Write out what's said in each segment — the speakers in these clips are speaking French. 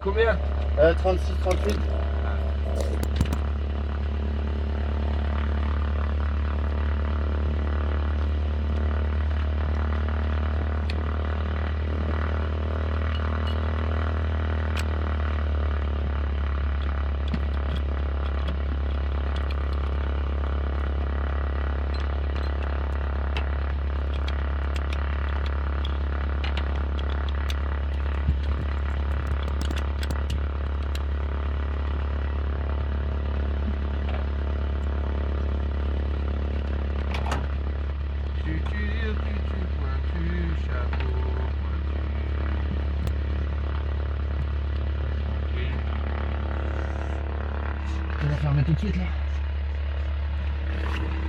Combien 36, 38. On va fermer tout de suite là.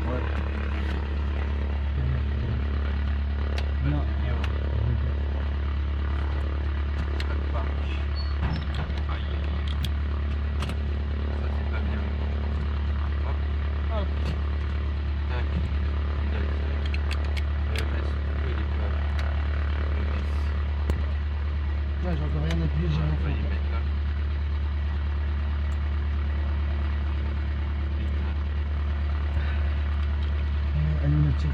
Ouais. Non. Ouais, j'ai encore rien appuyé, j'ai rien fait. Elle est où le check?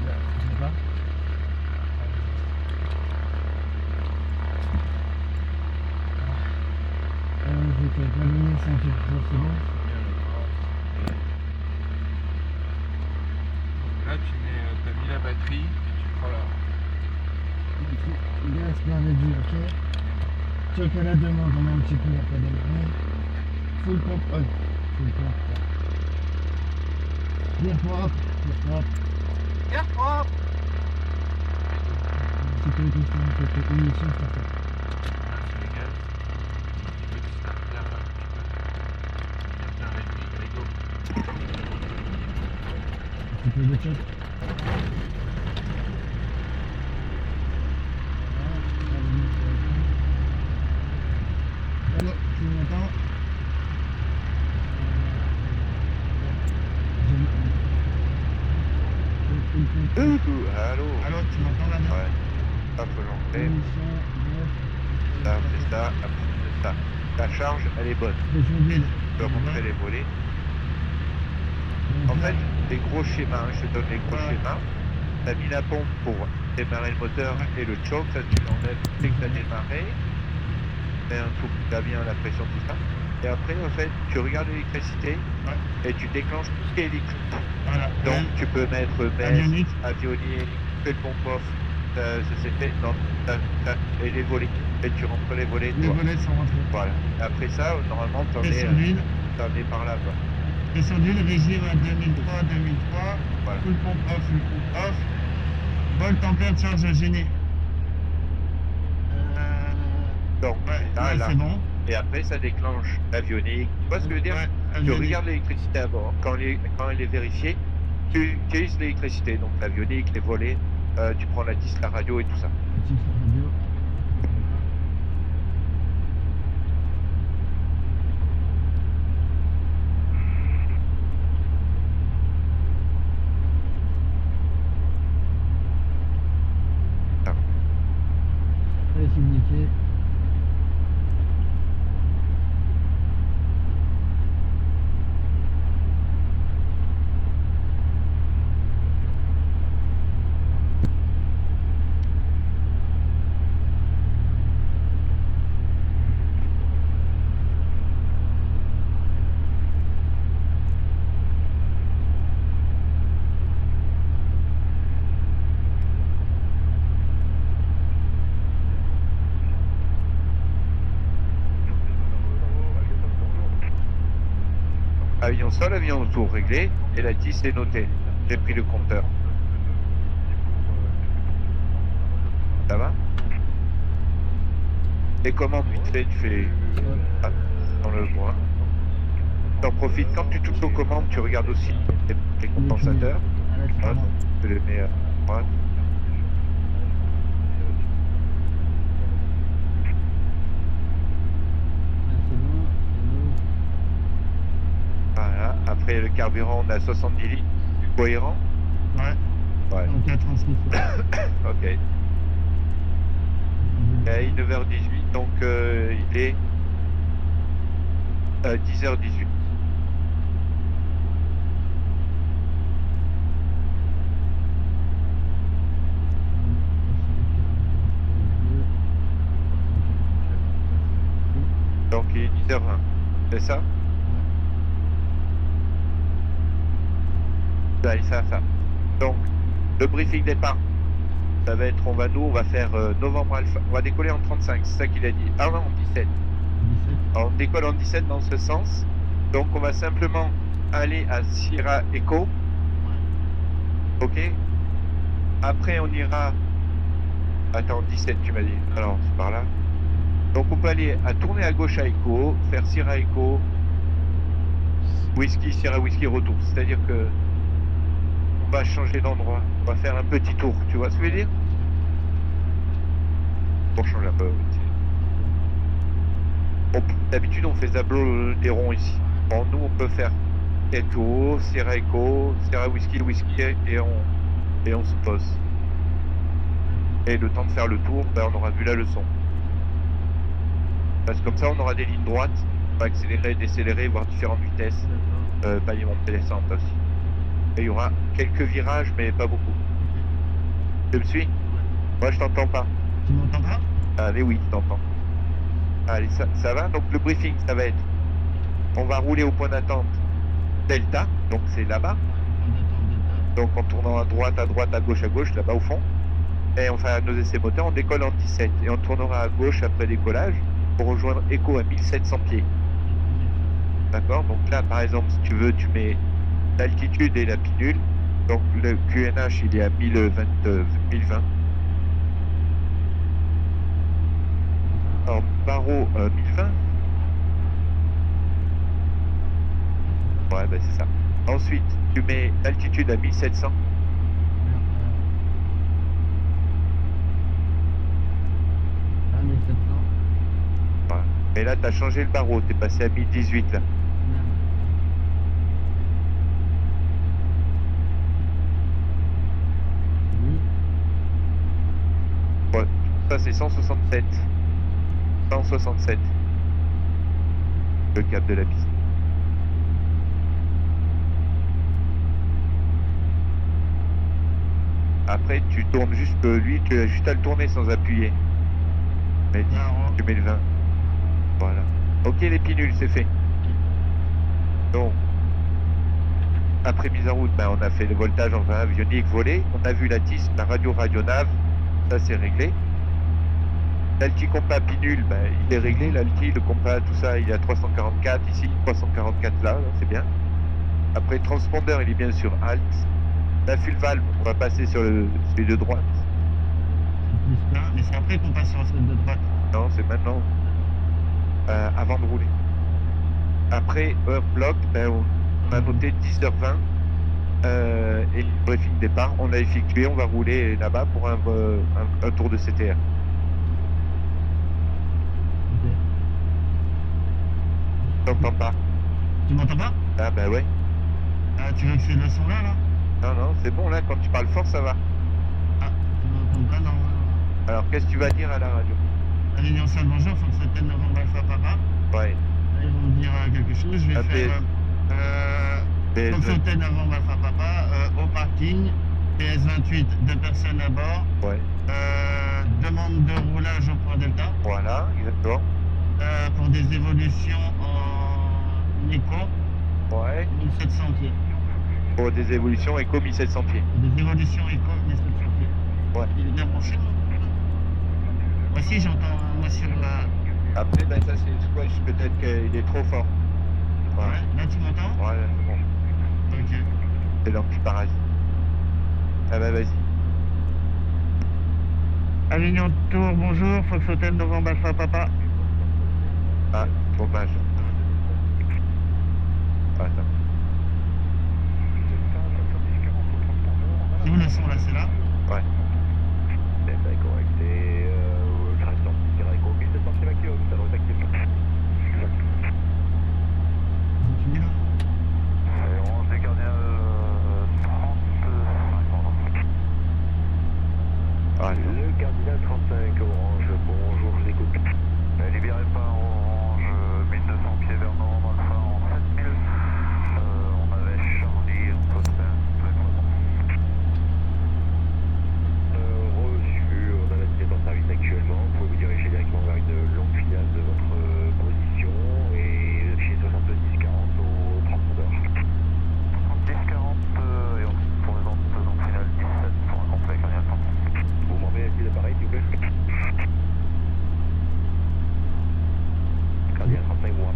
Là, je l'ai pas. Je vais te l'allumer, c'est un peu c'est bon. Là, t'as mis la batterie et tu prends la. Gaz perdu, ok. Check à la demande, on met un petit peu après démarrer. Full pompe on. Full pompe on. Bien propre, bien propre. Bien propre. Sécurité système, c'était une mission, c'est parfait. C'est légal. Tu peux te starter un petit peu. Bien réduit, allez go. Un petit peu de check. Allô, tu m'entends? Allô. Allô, tu m'entends là? Ouais. Hop, l'entrée. Ça, c'est ça. Après, c'est ça. Ta charge, elle est bonne. Tu peux montrer les volets. En fait, les gros schémas, je te donne les gros schémas. Tu as mis la pompe pour démarrer le moteur et le choke, ça tu l'enlèves dès que tu as démarré. Mais un coup, tu as bien la pression, tout ça. Et après, en fait, tu regardes l'électricité et tu déclenches tout ce qui est électrique. Voilà. Donc, tu peux mettre Avionique. avionique, fais le pompe off, ça s'est fait, non, et les volets. Et tu rentres les volets, Les toi. volets sont rentrés. Voilà. Après ça, normalement, t'en Pression d'huile. es par là, quoi. Pression d'huile, régime à 2003, 2003. Voilà. Full pompe off. Vol température charge gênée. Donc, Là, là. c'est bon. Et après, ça déclenche l'avionique. Tu vois ce que je veux dire? Ouais, Tu avionique. regardes l'électricité à bord. Quand elle est vérifiée, tu utilises l'électricité. Donc, l'avionique, les volets, tu prends la 10, la radio et tout ça. Petite radio. Ah. Allez, c'est nickel. Avion sol, avion autour réglé, et la 10 est notée. J'ai pris le compteur. Ça va? Les commandes vite fait, tu fais dans le bois. T'en profites, quand tu touches aux commandes, tu regardes aussi les compensateurs. Hop, tu les mets à droite. Voilà, après le carburant, on a 70 litres. Cohérent? Ouais. Ouais. Donc, la transmission. Ok. Il est 9h18, donc il est 10h18. Donc il est 10h20, c'est ça? Allez, ça. Donc, le briefing départ, ça va être, on va faire novembre alpha, on va décoller en 35, c'est ça qu'il a dit. Ah non, en 17. Alors, on décolle en 17 dans ce sens. Donc, on va simplement aller à Sierra Echo. Ok. Après, on ira... Attends, 17, tu m'as dit. Alors, c'est par là. Donc, on peut aller à tourner à gauche à Echo, faire Sierra Echo, Whisky, Sierra Whisky, retour. C'est-à-dire que on va changer d'endroit. On va faire un petit tour. Tu vois ce que je veux dire? Pour changer un peu. D'habitude, on fait Zablo des ronds ici. Bon, nous, on peut faire Echo, Sierra Whisky, et on se pose. Et le temps de faire le tour, ben, on aura vu la leçon. Parce que comme ça, on aura des lignes droites. On va accélérer, décélérer, voir différentes vitesses. Palier montée descente aussi. Et il y aura quelques virages, mais pas beaucoup. Tu me suis? Moi, je t'entends pas. Tu m'entends pas? Allez, oui, je t'entends. Allez, ça va. Donc, le briefing, ça va être... On va rouler au point d'attente Delta, donc c'est là-bas. Donc, en tournant à droite, à gauche, là-bas au fond. Et on fera nos essais moteurs, on décolle en 17. Et on tournera à gauche après décollage pour rejoindre Echo à 1700 pieds. D'accord? Donc là, par exemple, si tu veux, tu mets l'altitude et la pinule. Donc le QNH, il est à 1020. Alors, barreau 1020. Ouais, bah c'est ça. Ensuite, tu mets l'altitude à 1700. Voilà. Et là, tu as changé le barreau, tu es passé à 1018 là. Ouais, ça c'est 167. 167. Le cap de la piste. Après, tu tournes juste lui, tu as juste à le tourner sans appuyer. Mais dis, tu mets le 20. Voilà. Ok, les pinules, c'est fait. Donc, après mise en route, ben, on a fait le voltage en vin avionique volé. On a vu la TIS, la radio-radionave. Ça, c'est réglé. L'alti compas pinule, ben, il est réglé. L'alti, le compas, tout ça, il est à 344 ici, 344 là, c'est bien. Après, le transpondeur, il est bien sur alt. La fuel valve, on va passer sur celui de droite. Là, mais c'est après qu'on passe sur celui de droite. Non, c'est maintenant. Avant de rouler. Après, heure bloc, ben, on a noté 10h20 et le briefing départ, on l'a effectué, on va rouler là-bas pour un tour de CTR. Ok. T'entends pas? Tu m'entends pas? Ah bah ouais. Ah, tu veux que c'est le son là? Non, c'est bon là, quand tu parles fort, ça va. Ah, tu m'entends pas? Non. Alors, qu'est-ce que tu vas dire à la radio? Réunion salle, bonjour, faut que ça tienne novembre alpha papa. Ouais. Là, ils vont me dire quelque chose, je vais faire... faut que ça tienne novembre alpha papa, au parking, PS28, 2 personnes à bord. Ouais. Demande de roulage au point delta. Voilà, exactement. Pour des évolutions en éco, Ouais. 1700 pieds. Pour des évolutions éco 1700 pieds. Des évolutions éco, 1700 pieds. Ouais. Il est bien branché, non? Moi aussi, j'entends, moi sur la... Après, ben ça c'est le squash, peut-être qu'il est trop fort. Ouais. Là, tu m'entends? Ouais, c'est bon. Ok. C'est l'antiparasite. Ah bah vas-y. Avignon Tour, bonjour, Fox Hotel Novembre Alpha Papa. Ah, dommage. Attends. C'est où le son là, c'est là? Ouais. C'est correct, et je reste en direct au 1700 km, ça doit être actif. Ils ont fini là? On s'est gardé à 35. Ah, Le Cardinal 35 orange, bonjour.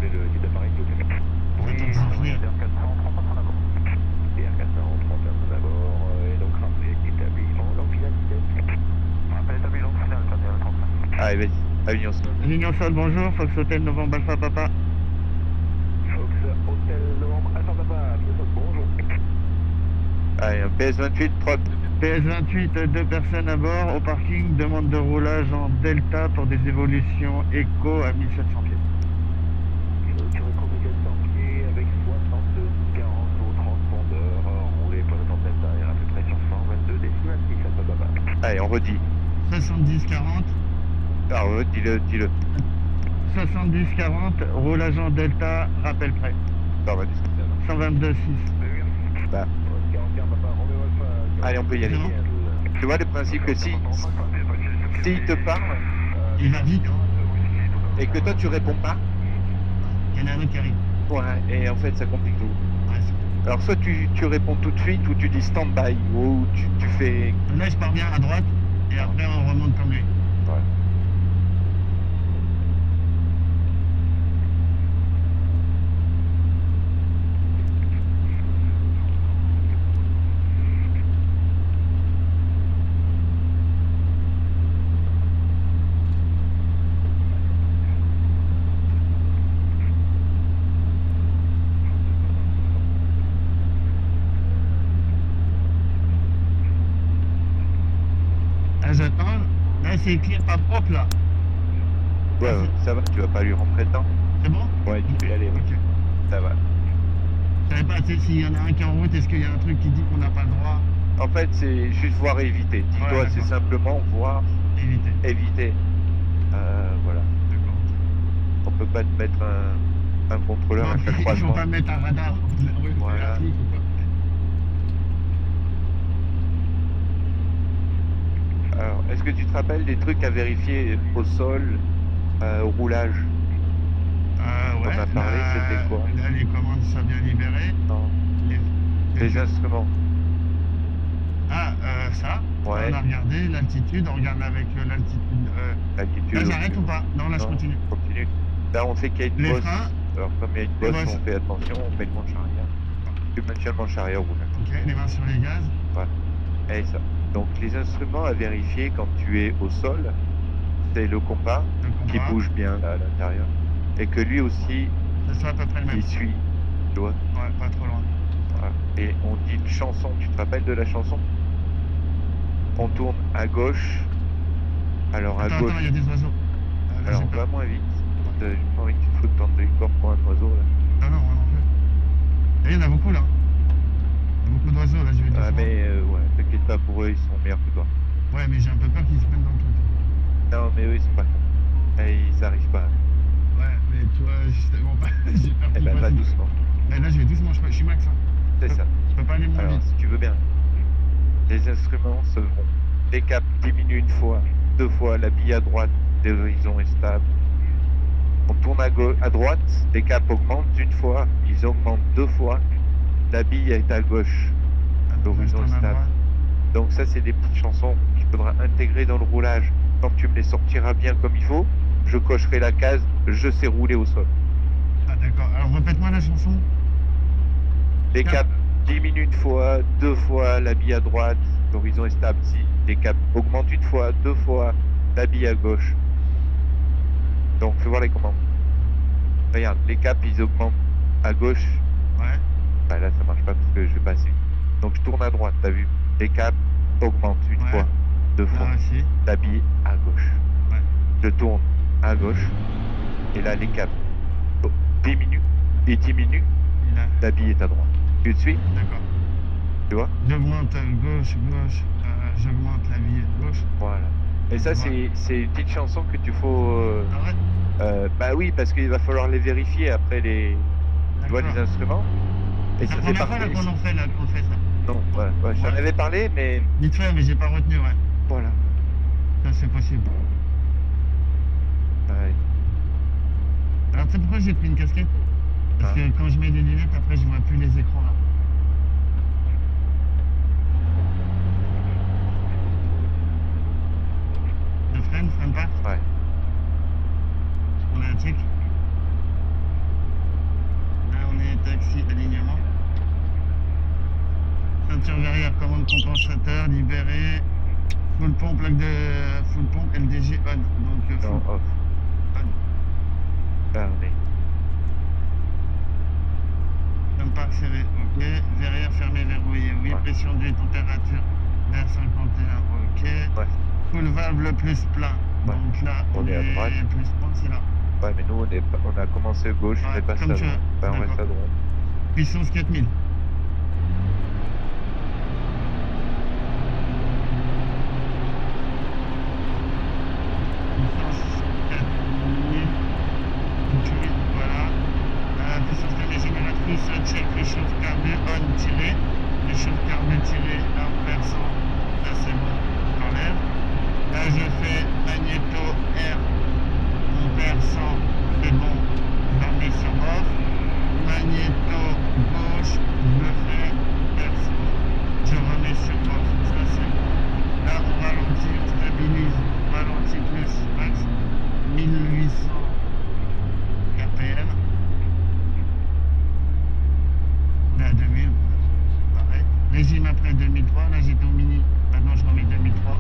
rappeler le type d'appareil, s'il vous plaît. Oui, DR430 en avant. DR430 en abord, et donc rappelez établissements, donc finale vitesse. Rappel établissement, finale, Candial 35. Allez, vas-y. Avignon Sol. Avignon Sol, bonjour, Fox Hotel Novembre Alpha Papa. Fox Hotel Novembre Alpha Papa, Avignon Sol, bonjour. Allez, un PS28, 3. PS28, 2 personnes à bord, au parking, demande de roulage en Delta pour des évolutions éco à 1700 pieds. Sur le cours de 400 pieds avec 72-40 au transpondeur, roulé pour le temps Delta et à peu près sur 122 décimales 6 Alpha Papa. Allez, on redit. 70-40, Ah ouais, dis-le. 70-40, roulage en Delta, rappel prêt. Ça va, 122-6. Bah. 41 Papa, Romeo Alpha. Allez, on peut y aller. Tu vois le principe que si il te parle Il va vite, hein. et que toi tu réponds pas, Il y en a un autre qui arrive. ouais, et en fait ça complique tout. Ouais, Alors soit tu réponds tout de suite ou tu dis stand-by ou tu fais... là, je pars bien à droite et après on remonte comme lui. Ouais. Là, j'attends. Là, c'est écrit pas propre, là. Ouais, ça va, tu vas pas lui rentrer dedans. C'est bon? Ouais, tu peux y aller, ouais. Ok. Ça va. Je savais pas, tu sais, s'il y en a un qui est en route, est-ce qu'il y a un truc qui dit qu'on n'a pas le droit En fait, c'est juste voir et éviter. Dis-toi, Ouais, c'est d'accord. simplement voir, d'éviter? éviter. Voilà. D'accord. On peut pas te mettre un contrôleur à chaque Il faut croisement. pas mettre un radar au bout de la rue, Voilà. c'est la flic ou quoi. Alors, est-ce que tu te rappelles des trucs à vérifier au sol, au roulage? Ouais. On a parlé, là, c'était quoi? Là, les commandes sont bien libérées. Non. Les instruments. Ah, ça. Ouais. On a regardé l'altitude, on regarde avec l'altitude. L'altitude. Là, j'arrête ou pas? Non, là, je Non, continue. continue. Là, on sait qu'il y a une Les bosse. freins. Alors, comme il y a une Les bosse, bosses. on fait attention, on met le manche arrière. Tu maintiens le manche arrière au roulage. Ok, les mains sur les gaz. Et ça. Donc, les instruments à vérifier quand tu es au sol, c'est le compas Le qui compas. bouge bien là, à l'intérieur. Et que lui aussi, Ça soit à peu près le même. il suit. Tu vois? Ouais, pas trop loin. Voilà. Et on dit une chanson. Tu te rappelles de la chanson? On tourne à gauche. Alors, à Attends, gauche. attends, il y a des oiseaux. Là, Alors, j'ai on peur. va moins vite. J'ai pas envie que tu te foutes dans le corps pour un oiseau là. Non, non, moi non plus. Et il y en a beaucoup là. Il y a beaucoup d'oiseaux là, je vais Ah, doucement. mais ouais, t'inquiète pas, pour eux, ils sont meilleurs que toi. Ouais, mais j'ai un peu peur qu'ils se prennent dans le truc. Non, mais eux, ils sont pas cons. Et ils arrivent pas. Ouais, mais tu vois, justement, j'ai peur Eh qu'ils ben, va passent. doucement. Mais là, je vais doucement, je suis max. Hein. C'est ça. Je peux pas aller moins Alors, vite. si tu veux bien, les instruments se vont. Les caps diminuent une fois, deux fois, la bille à droite, l'horizon est stable. On tourne à droite, les caps augmentent une fois, ils augmentent deux fois, la bille est à gauche, l'horizon est stable. Donc ça, c'est des petites chansons qu'il faudra intégrer dans le roulage. Quand tu me les sortiras bien comme il faut, je cocherai la case, je sais rouler au sol. Ah, d'accord. Alors, répète-moi la chanson. Les caps diminuent une fois, deux fois, la bille à droite, l'horizon est stable. Si les caps augmentent une fois, deux fois, la bille à gauche. Donc, fais voir les commandes. Regarde, les caps, ils augmentent à gauche. Ouais. Bah là, ça marche pas parce que je vais pas assez vite. Donc, je tourne à droite, t'as vu? Les caps augmentent une Ouais. fois, deux fois, Là aussi. la bille à gauche. Ouais. Je tourne à gauche. Et là, les caps diminuent et diminuent. Et là. La bille est à droite. Tu te suis? D'accord. Tu vois? J'augmente gauche, gauche. J'augmente la vie gauche. Voilà. Et ça, Ouais. c'est une petite chanson que tu faut... Ah ouais. bah oui, parce qu'il va falloir les vérifier après tu vois, les D'accord. instruments. Et C'est ça la fait première fois là partie... qu'on en fait, là, qu'on fait ça. Non, ouais, je t'en Ouais. avais parlé, mais Vite fait, mais j'ai pas retenu, ouais. voilà. Ça, c'est possible. Ouais. Alors, tu sais pourquoi j'ai pris une casquette? Parce Ah. que quand je mets des lunettes, après, je vois plus les écrans, là. Je freine pas? Ouais. On a un check? vert, commande compensateur, libéré. Full pompe, LDG on. Donc Non, full off. on. Fermé. Comme pas serré, ok. Verrière fermée, verrouillée, oui. Ouais. Pression d'huile, température vers 51, ok. Ouais. Full valve le plus plein. Ouais. Donc là, On est à droite. plus 30, c'est là. Ouais, mais nous, on a commencé à gauche, Ouais, on est passé comme à tu droite. veux. Ben, on reste à D'accord. droite. Puissance 4000. Puissance 4000. Ok, voilà. Puissance de génératrice, check, réchauffe carbu, on, tiré. Réchauffe carbu, tiré, ampère 100. Là, c'est bon, on enlève. Là, je fais magnéto R, ampère 100. C'est bon, je la remets sur off. Magnéto gauche, je le fais, perso, je remets sur off. Ça, c'est bon. Là, on ralentit, on stabilise. Ralentit plus, max. 1800 RPM. On est à 2000, pareil. Régime après 2003, là j'étais au mini, maintenant je remets 2003.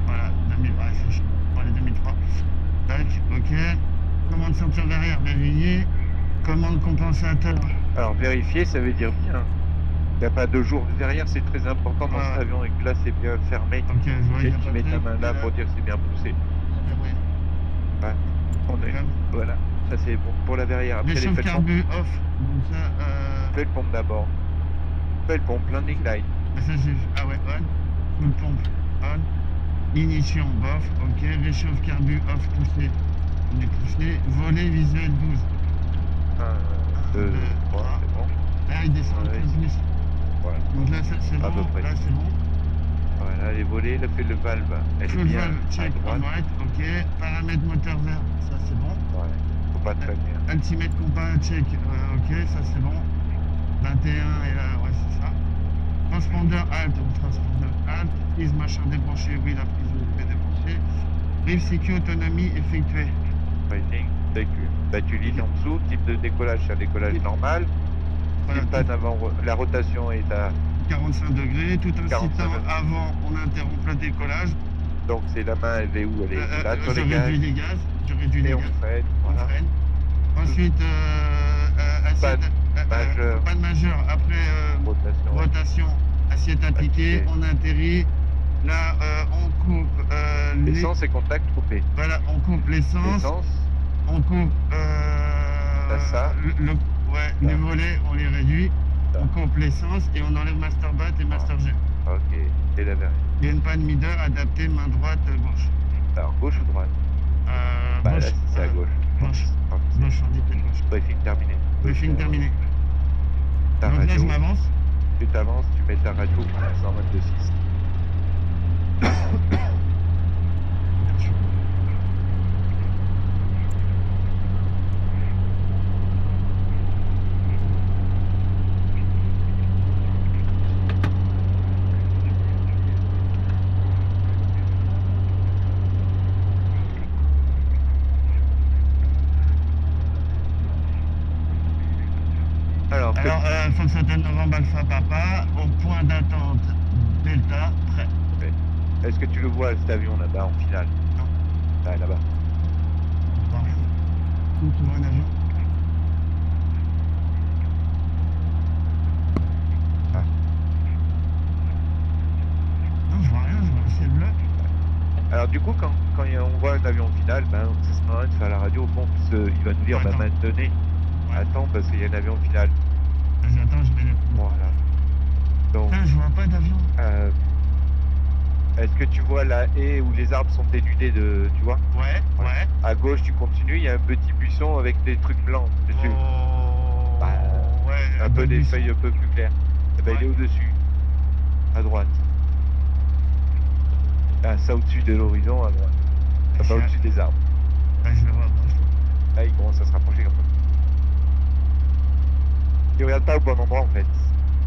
Voilà, 2000, ouais, c'est chaud. Voilà, 2003. Tac, ok. Commande ceinture verrière, verrouillée. Commande compensateur. Alors, vérifier, ça veut dire bien. Il n'y a pas de jour derrière, c'est très important dans cet avion et que là, c'est bien fermé. Ok, je vois, Et il y a tu pas mets de ta truc, main là et pour dire que c'est bien poussé. ouais. Ouais. On est. Calme. Voilà. Ça, c'est bon pour la verrière. Après, les Réchauffe faites pompe. carbu off. Donc ça, Fais le pompe d'abord. Fais le pompe, plein d'ignite. ça j'ai. Ah ouais, on. Full pompe, on. Ignition, bof, ok. Réchauffe carbu off, poussé. On est poussé. Volet visuel 12. 1, 2, 3, c'est bon. Là, il descend un Ouais, peu plus. Voilà. Donc là, ça c'est À peu bon. près. Là, c'est bon. Voilà, les volets, là, fait le valve. Elle est Full bien valve, à check, droite. on right, ok. Paramètres moteur vert, ça c'est bon. Ouais. Faut pas traîner. Ultimate compas, check, ok, ça c'est bon. 21 et là, ouais, c'est ça. Transpondeur alt, donc transpondeur alt. Prise machin débranché, oui, la prise USB débranchée. Rive sécu autonomie effectuée. Rating, véhicule. Bah, tu lis en dessous, type de décollage, c'est un décollage normal. Voilà, Type panne avant, la rotation est à. 45 degrés, tout 45 incitant degrés. avant, on interrompt le décollage. Donc, c'est la main, elle est où? Elle est là sur Je les gaz. réduis les gaz, je réduis les Et on gaz, freine. on Voilà. freine. Ensuite, assiette, majeure. panne majeure, après Rotation. rotation, assiette appliquée, Appliquée. on atterrit. Là, on coupe L'essence et contact coupé. Voilà, on coupe l'essence, L'essence, on coupe ça. les volets, on les réduit, Ça. on coupe l'essence et on enlève master bat et master G. ok. Et la verrière. Il y a une panne leader adaptée main droite, gauche. Alors, gauche ou droite? Bah, Gauche, là, c'est à gauche. gauche, Ah, gauche, indiqué gauche. Briefing terminé. Briefing terminé. Ta Donc là, radio, je m'avance. tu t'avances, tu mets ta radio à 122.6. Alors, Foxtrot Novembre Alpha Papa, au point d'attente Delta, prêt. est-ce que tu le vois cet avion là-bas en finale? Non. Ah, là-bas. On voit rien. Où tu vois un avion? Ah. Non, je vois rien, je vois un ciel bleu. Alors du coup, quand on voit un avion final, ben, ça se marre de faire la radio au fond, parce qu'il va nous dire, bah, Attends. maintenez. Ouais. Attends, parce qu'il y a un avion final. J'attends, je mets les... Voilà. Donc, Putain, je vois pas d'avion. est-ce que tu vois la haie où les arbres sont dénudés de, tu vois? Ouais, Voilà. ouais. À gauche, tu continues, il y a un petit buisson avec des trucs blancs dessus. Oh, Bah, ouais, un peu des buisson. feuilles un peu plus claires. Eh ben, Ouais. il est au-dessus, à droite. Ah, ça au-dessus de l'horizon, à droite. Ça va au-dessus des arbres. Ouais, je le vois, bon, je le vois. Là, il commence à se rapprocher comme ça. Tu regardes pas au bon endroit en fait.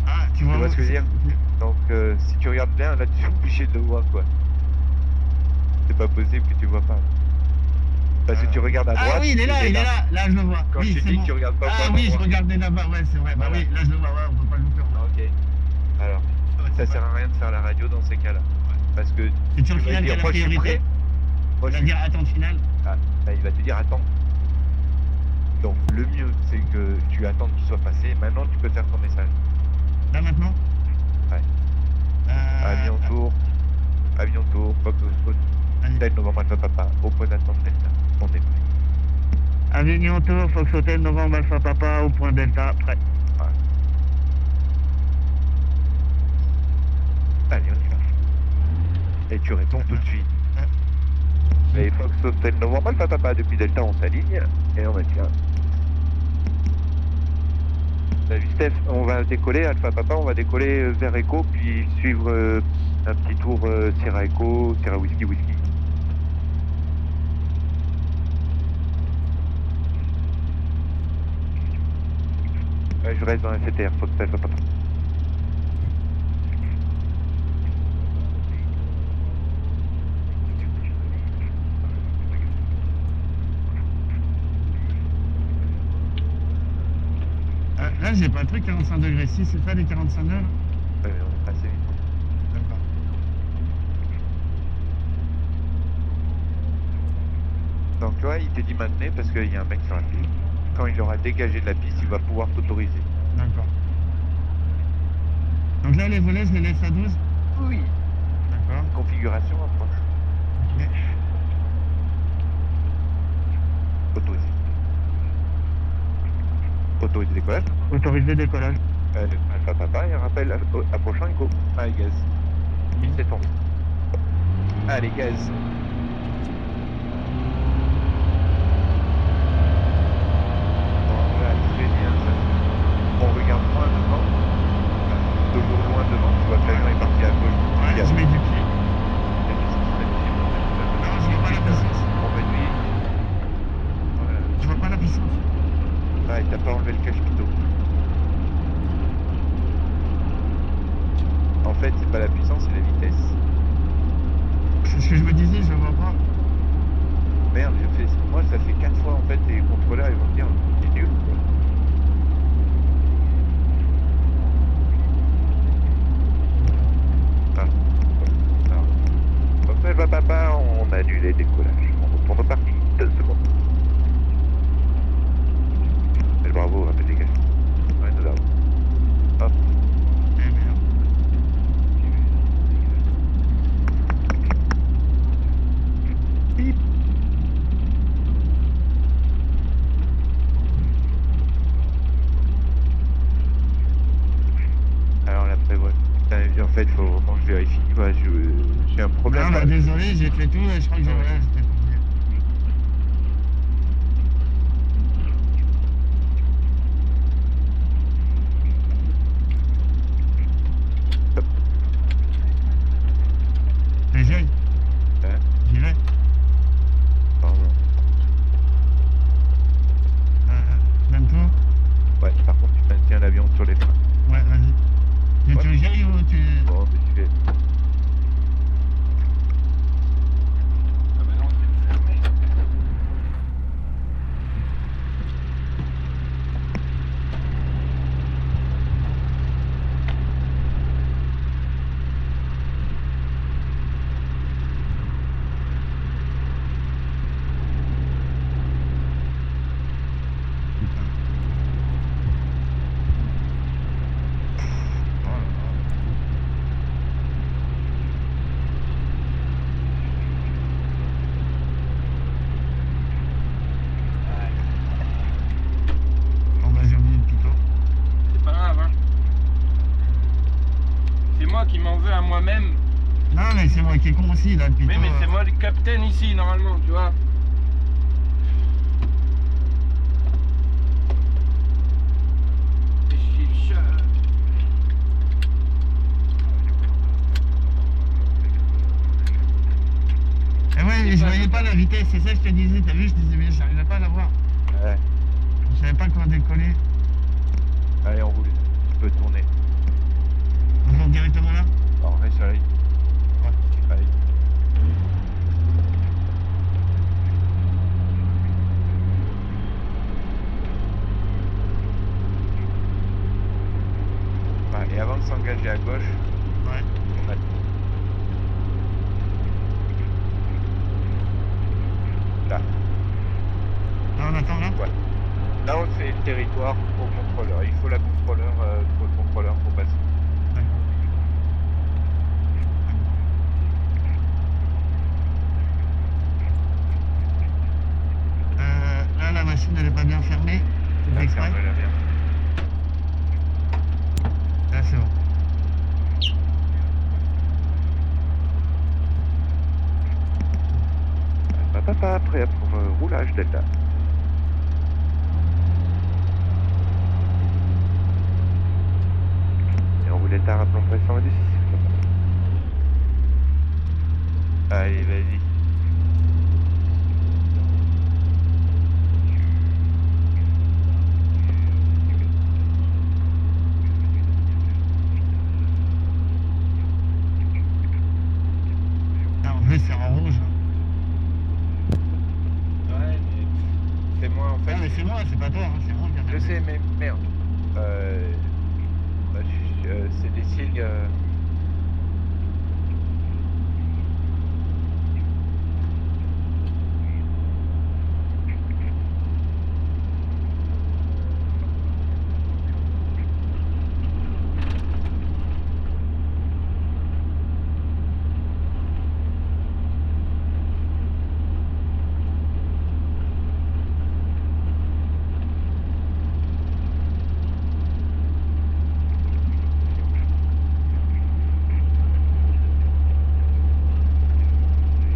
Ah, tu vois, vois ce que je veux dire? Donc si tu regardes bien, là tu es obligé de le voir quoi. C'est pas possible que tu vois pas. Parce que tu regardes à droite. Ah oui, il est là, et là je le vois. Quand oui, je te c'est dis bon. que tu regardes pas au Ah bon oui, je endroit. regardais là-bas, ouais, c'est vrai. Bah Voilà. oui, là je le vois, ouais, on peut pas le louper. Ok. Alors, ça sert à rien de faire la radio dans ces cas-là. Parce que C'est toujours le tu vas final qui a dire, la moi je suis priorité. prêt. Moi Il je va suis dire attends final. Ah, bah, il va te dire attends. Donc le mieux c'est que tu attends qu'il soit passé. Maintenant tu peux faire ton message. Là maintenant. Ouais. Avion tour, Fox Hotel Novembre Alpha Papa, au point d'attente Delta. On est prêt. Avignon Tour, Fox Hotel, Novembre Alpha Papa, au point Delta, prêt. Voilà. Allez, on y va. Et tu réponds tout de suite. Et Fox Hotel Novembre Alpha Papa, depuis Delta on s'aligne et on maintient. Salut Steph, on va décoller, Alpha Papa, on va décoller vers Echo, puis suivre un petit tour Sierra Echo, Sierra Whiskey Whiskey. Je reste dans la CTR, Fox Alpha Papa. Là j'ai pas le truc 45 degrés, si c'est ça les 45 degrés là. On est passé vite. D'accord. Donc tu vois, il te dit maintenez parce qu'il y a un mec sur la piste. Quand il aura dégagé de la piste, il va pouvoir t'autoriser. D'accord. Donc là les volets je les laisse à 12. Oui. D'accord. Configuration approche. Ok. Autorisé. Autorisé décollage. Autorisé décollage. Alpha Papa, et un rappel approchant Echo. Allez, gaz. 17 ans. Allez, gaz. Voilà, très bien ça. On regarde loin devant. Toujours loin devant. Tu vois que l'avion est parti à gauche. Ouais, je mets du pied. La puissance réduite. Non, je vois pas la puissance. On réduit. Voilà. Je vois pas la puissance. Ah, et t'as pas enlevé le cache-pitot. En fait, c'est pas la puissance, c'est la vitesse. C'est ce que je me disais, je vois pas. Merde, moi ça fait 4 fois en fait, et les contrôleurs ils vont me dire, c'est nul. Comme ça, va papa, on annule les décollages. On retourne au parking, 2 secondes. Mais bravo, rappel dégagé. Ouais, nous avons. Hop. Eh merde. Bip. Alors la prévoit. En fait, faut vraiment que je vérifie. Ouais, j'ai un problème. Non, bah désolé, j'ai fait tout et je crois que Ouais. j'étais tombé. J'y Hein? J'y vais. Pardon. Même tour. Ouais, par contre, tu maintiens l'avion sur les freins. Ouais, vas-y. Tu veux que j'aille ou tu... Bon, mais tu fais. Ah bah non, c'est fermé. Bon bah j'ai oublié le pitot. C'est pas grave, hein. C'est moi qui m'en veux à moi-même. Non mais c'est moi qui est con aussi là, le pitot. Mais c'est moi le capitaine ici, normalement, tu vois. Et je suis le chat. Eh ouais, je voyais pas la vitesse, c'est ça que je te disais, t'as vu, je disais mais j'arrivais pas à la voir. Ouais. Je savais pas comment décoller. Allez, on roule. Tu peux tourner. On va directement là. Alors, on reste sur la ligne. Ouais. Allez. Et avant de s'engager à gauche, Ouais. on a... Là. Là, on attend là. Ouais. Là, on fait le territoire au contrôleur. Il faut le contrôleur pour passer. D'accord. Là, la machine, elle est pas bien fermée. C'est Là, exprès. ferme-la bien. Là, c'est bon. Papa, prêt pour roulage Delta. Et on roule Delta, rappelons pression à 10. Allez, vas-y. Là, on veut faire en rouge. Hein. Ouais, mais c'est moi en fait. Ah, mais c'est moi, c'est pas toi, hein, c'est moi qui a Je sais, mais merde. Bah, c'est des signes.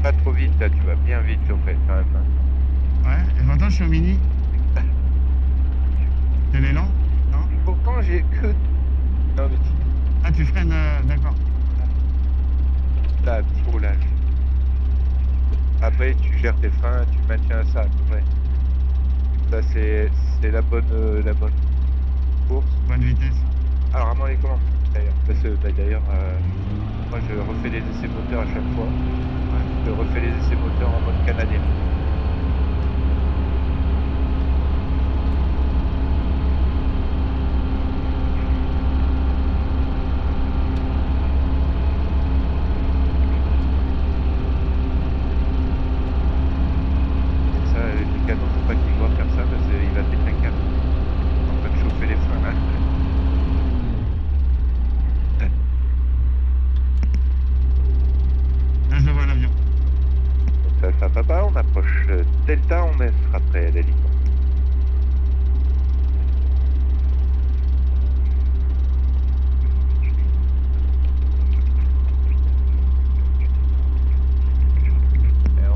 Pas trop vite là, tu vas bien vite au fait quand même. Ouais, et maintenant je suis au mini. T'es l'élan? Non? Pourtant j'ai que. Non mais Ah, tu freines, d'accord. t'as un petit roulage. Après tu gères tes freins, tu maintiens ça à peu près. Ça c'est la bonne course. Bonne vitesse. Alors à moi les commandes d'ailleurs. Parce que bah, d'ailleurs moi je refais les essais moteurs à chaque fois. Je refais les essais moteurs en mode canadien. Ça, les canons, faut pas qu'il voit faire ça parce qu'il va péter un câble. En train de chauffer les freins là. Là, je vois l'avion. Donc ça papa, on approche Delta, on sera prêt à l'hélico.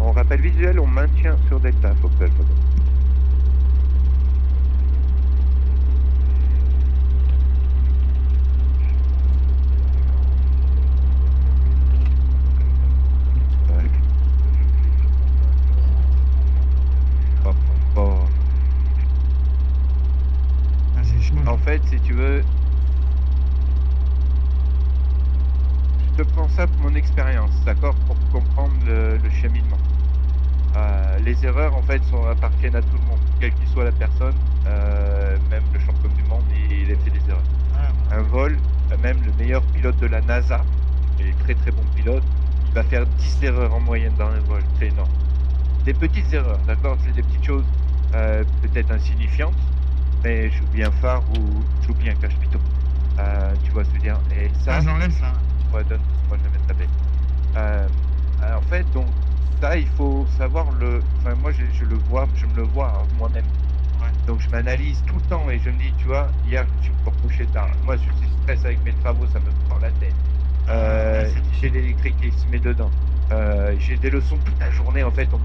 On rappelle visuel, on maintient sur Delta, faut que ça soit bon. Ouais. Oh. Ah, c'est chaud. En fait, si tu veux, je te prends ça pour mon expérience, d'accord, pour comprendre le cheminement. Les erreurs, en fait, appartiennent à tout le monde, quelle qu'il soit la personne. Même le champion du monde, il a fait des erreurs. Ah, Un vol, même le meilleur pilote de la NASA, et très très bon pilote, il va faire 10 erreurs en moyenne dans un vol, c'est énorme. Des petites erreurs, d'accord, c'est des petites choses peut-être insignifiantes, mais j'oublie un phare ou j'oublie un cache-pitot. Tu vois ce que je veux dire. Et ça, ah, j'enlève ça. ouais, donne, moi je vais mettre la baie. En fait, donc, ça, il faut savoir enfin, moi, je le vois, je me le vois moi-même. Ouais. Donc, je m'analyse tout le temps et je me dis, tu vois, hier, je me suis couché tard. Moi, je suis stress avec mes travaux, ça me prend la tête. J'ai l'électrique qui se met dedans. J'ai des leçons toute la journée, en fait, on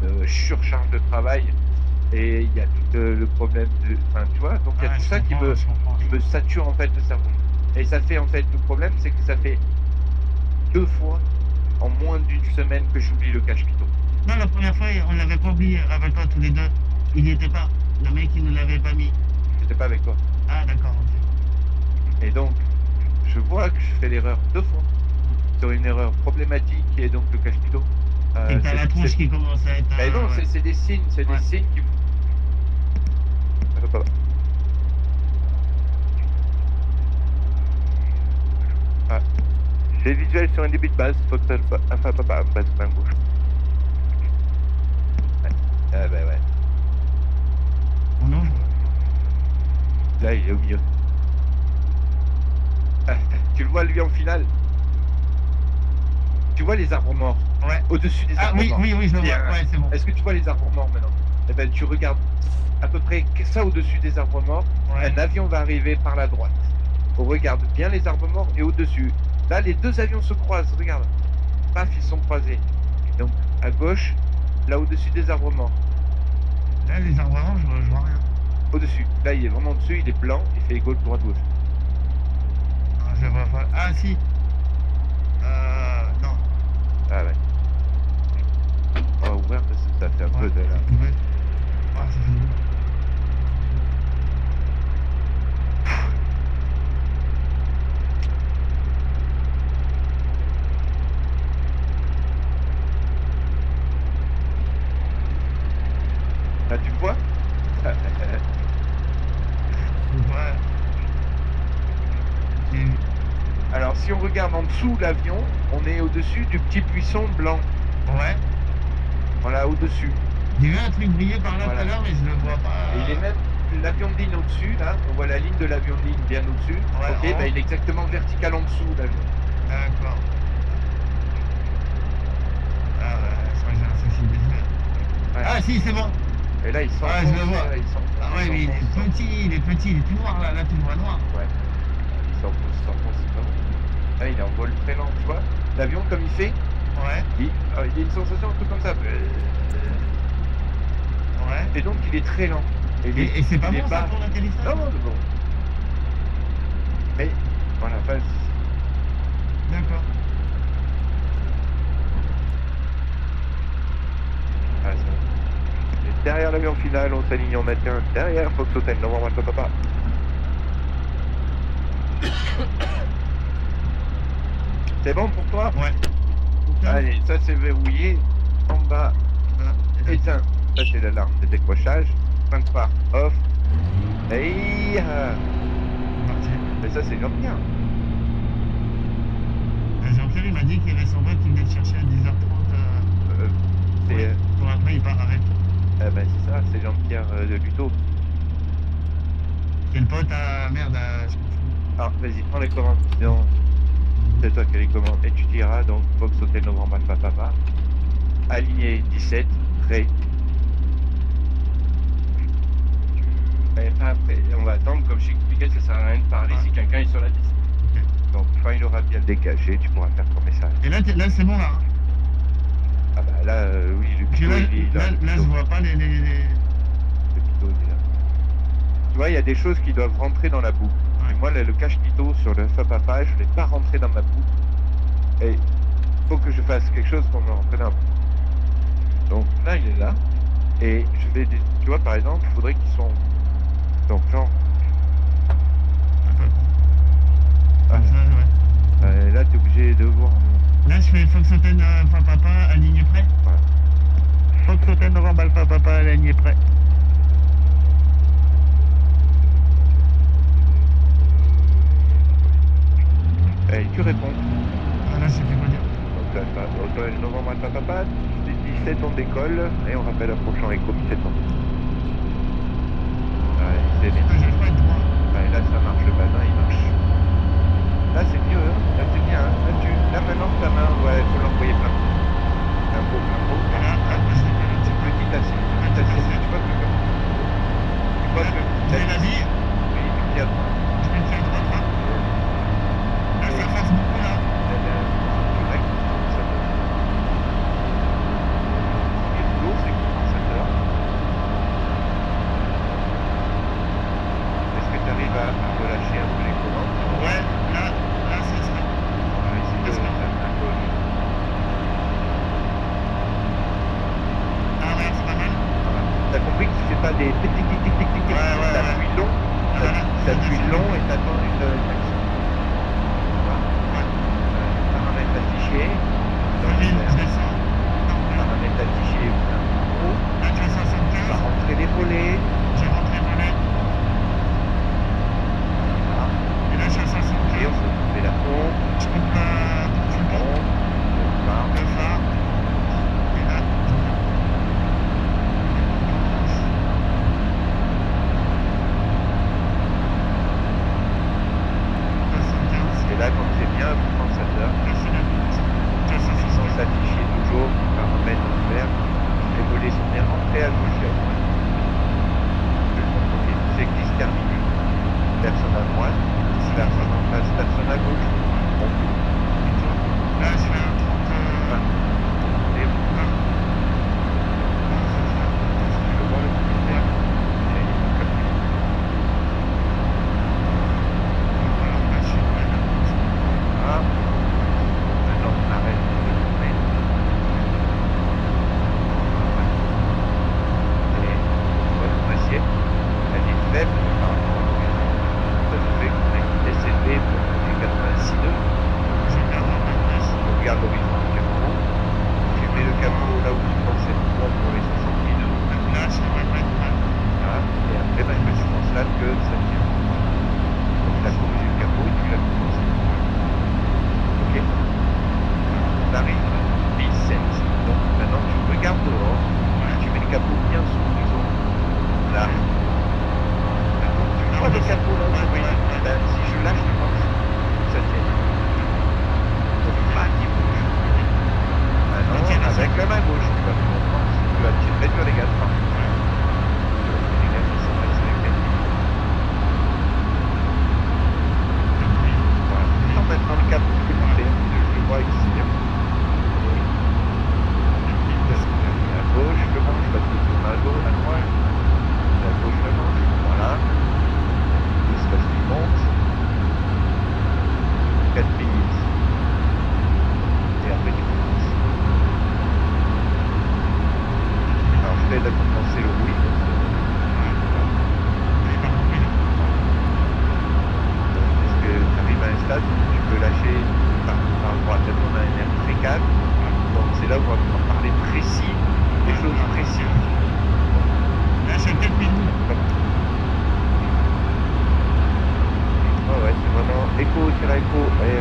me surcharge de travail. Et il y a tout le problème de. Enfin, tu vois, donc il y a tout ça qui me sature, en fait, le cerveau. Et ça fait, en fait, le problème, c'est que ça fait 2 fois en moins d'une semaine que j'oublie le cache-pitot. Non, la première fois, on l'avait pas oublié. Rappelle-toi, tous les deux. Il n'y était pas. Le mec, il ne l'avait pas mis. J'étais pas avec toi. Ah, d'accord, ok. Et donc, je vois que je fais l'erreur 2 fois sur une erreur problématique qui est donc le cache-pitot. Et t'as la tronche qui commence à être. Mais non, ouais. c'est des signes, des signes qui. Ça va pas. Des visuels sur un débit de base, enfin papa, base main gauche. Ouais. Ah bah ouais. Oh non, Là il est au milieu. Ah, tu le vois lui en finale. Tu vois les arbres morts ouais. au-dessus des Ah arbres oui, morts. oui, je le vois. Bien. Ouais, c'est bon. Est-ce que tu vois les arbres morts maintenant? Eh ben tu regardes à peu près ça au-dessus des arbres morts. Ouais. Un avion va arriver par la droite. On regarde bien les arbres morts et au-dessus. Là les deux avions se croisent, regarde. Paf, ils sont croisés. Donc à gauche, là au-dessus des arbres morts. Là, les arbres vraiment, je vois rien. Au-dessus. Là il est vraiment dessus, il est blanc, il fait gauche, droite, gauche. Non, je vois pas. Ah si. Non. Ah ouais. On va ouvrir parce que ça fait un peu de là. Ouais. Ah, ça fait du bruit. Là tu le vois? Ouais. J'ai- Alors si on regarde en dessous l'avion, on est au-dessus du petit buisson blanc. Ouais. Voilà, au-dessus. J'ai vu un truc briller par là Voilà. tout à l'heure, mais je le vois pas. Et il est même l'avion de ligne au-dessus, là. On voit la ligne de l'avion de ligne bien au-dessus. Ouais, Ok, en haut. bah, il est exactement vertical en dessous, l'avion. D'accord. Ah ouais, je crois que j'ai un souci déjà. Ouais. Ah si, c'est bon. Et là, il s'enfonce. Ah, je le vois. Là, il s'enfonce. Ah ouais, mais il est petit, il est tout noir là, tu le vois noir. Ouais. Il s'enfonce, c'est pas bon. Là, il est en vol très lent, tu vois. L'avion, comme il fait, Ouais, il y a une sensation un peu comme ça. ouais. Et donc, il est très lent. Et c'est pas il est bon ça bas. pour l'atterrissage? Non, non, c'est bon. Mais, voilà, enfin, D'accord. ah, ça. Et derrière l'avion final, on s'aligne en maintien. Derrière Fox Hotel, Novembre Papa. C'est bon pour toi? Ouais. Allez, ça c'est verrouillé. En bas, éteint. Ça c'est l'alarme de décrochage. Fin de phare off. Et Parti. mais ça c'est Jean-Pierre. Jean-Pierre il m'a dit qu'il y avait son pote qui venait le chercher à 10h30 C'est pour après il part avec. ben, c'est ça, c'est Jean-Pierre de Luto. C'est le pote à merde je confonds. Alors vas-y, prends les commandes. Sinon, c'est toi qui as les commandes. Et tu diras donc Fox Hotel Novembre Alpha Papa. Aligné 17, prêt. Et après, on va attendre, comme je t'expliquais, ça sert à rien de parler si quelqu'un est sur la liste. Ok. Donc quand il aura bien dégagé, tu pourras faire ton message. Et là c'est bon là. Hein. Ah bah là, oui, le Parce que pitot, là, il est là. là je vois pas les... Le pitot, il est là. Tu vois, il y a des choses qui doivent rentrer dans la boucle. Ouais. Et moi, là, le cache-pitot sur le Papa, je ne l'ai pas rentré dans ma boucle. Et il faut que je fasse quelque chose pour me rentrer dans la boucle. Donc là, il est là. Et je vais, tu vois, par exemple, il faudrait qu'ils sont... Donc, genre... Comme ça, ouais. là, tu es obligé de voir... Là je fais Fox Hotel Alpha Papa, aligné prêt. Ouais. Fox Hotel Novembre Alpha Papa, aligné prêt. Et tu réponds. Ah là je sais plus quoi dire. Donc là, Hotel Novembre Alpha Papa, 17 on décolle, et on rappelle approchant écho 17 ans. Ouais, c'est bien. Ah, j'ai pas être droit. Ouais, là ça marche, le bazin il marche. Là c'est mieux, hein. Là c'est bien, hein. Là maintenant ta main, ouais, faut l'envoyer plein. Un beau. Voilà, hop, je l'ai pas le petit peu. Petit assis, tu vois que... Tu vois que... J'ai la vie, Oui, du pied à droite. je mets le pied à droite là. Là ça force beaucoup là. Direct, ça te... Ce qui est boulot, c'est que quand ça dort, est-ce que tu arrives à relâcher un peu les commandes? Ouais, là ça serait. On va essayer de faire un peu. Ah ouais, c'est pas mal. Voilà. T'as compris que tu fais pas des tic tic tic tic tic tic, Ouais, t'appuies long, Ah, voilà. t'appuies long et t'attends une action. Voilà. Paramètres affichés. Dans le 1000, vert. je descends. Non, là, Paramètres affichés en haut. là tu as Tu vas 75. rentrer les volets. J'ai rentré volet. Voilà. Et là je suis à Et on 75. peut couper la pompe. Je coupe la bien un compensateur. Là, c'est la limite. Tu as ça, c'est Sans ça. s'afficher toujours par un mètre vert. Les volets sont bien rentrés à gauche et à droite. Le contrôle c'est glisse terminé. Personne à droite, personne en face, personne à gauche. On peut. Là, je fais un 30. Et je vois le commissaire. Et il manque un peu. Ah. Maintenant, on arrête de tourner. Et votre assiette, elle est faible par rapport à l'horizon. Ça nous fait qu'on a une vitesse élevée pour les 86 nœuds. On regarde l'horizon du capot. Tu mets le capot là où tu pensais pour les 70 nœuds. Voilà. Et après, tu constates que ça tient. Donc la courbe du capot, tu la commences. Ok. On arrive à 1007. Donc maintenant tu regardes dehors. Tu mets le capot bien sous l'horizon. Là. Donc tu vois le capot là. Oui. Ben, si je lâche, je pense que ça tient. Donc pas qui bouge. Maintenant, avec la main gauche, tu vas comprendre. Tu vas réduire les gaz. Les gaz, ils sont restés avec les pieds. Voilà. Non, maintenant le capot, tu peux le faire. Je vois ici. À gauche, le manche, parce que tu tournes à gauche, à droite. À gauche, le manche. Voilà. L'espace qui monte. 4 minutes. Et après, tu commences. Alors, je t'aide à compenser le bruit. Parce que tu arrives à un stade où tu peux lâcher par droite. Là, on a un air très calme. Donc, c'est là où on va pouvoir parler précis, des choses précises. Là, c'est 4 minutes. Ouais, ouais, c'est vraiment écho-écho et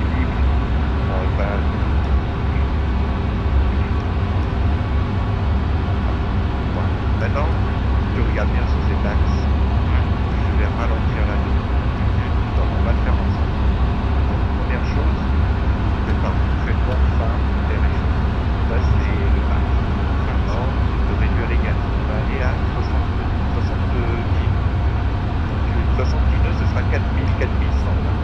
équilibre. Voilà. Maintenant, tu regardes bien sur cet axe. Je vais ralentir la nuit. Donc, on va le faire ensemble. Donc, première chose, le phare. Fais-toi phare derrière. Ça, c'est le phare. Maintenant, tu peux réduire les gaz. On va aller à 70. Donc, 70 nœuds, ce sera 4000, 4100 là.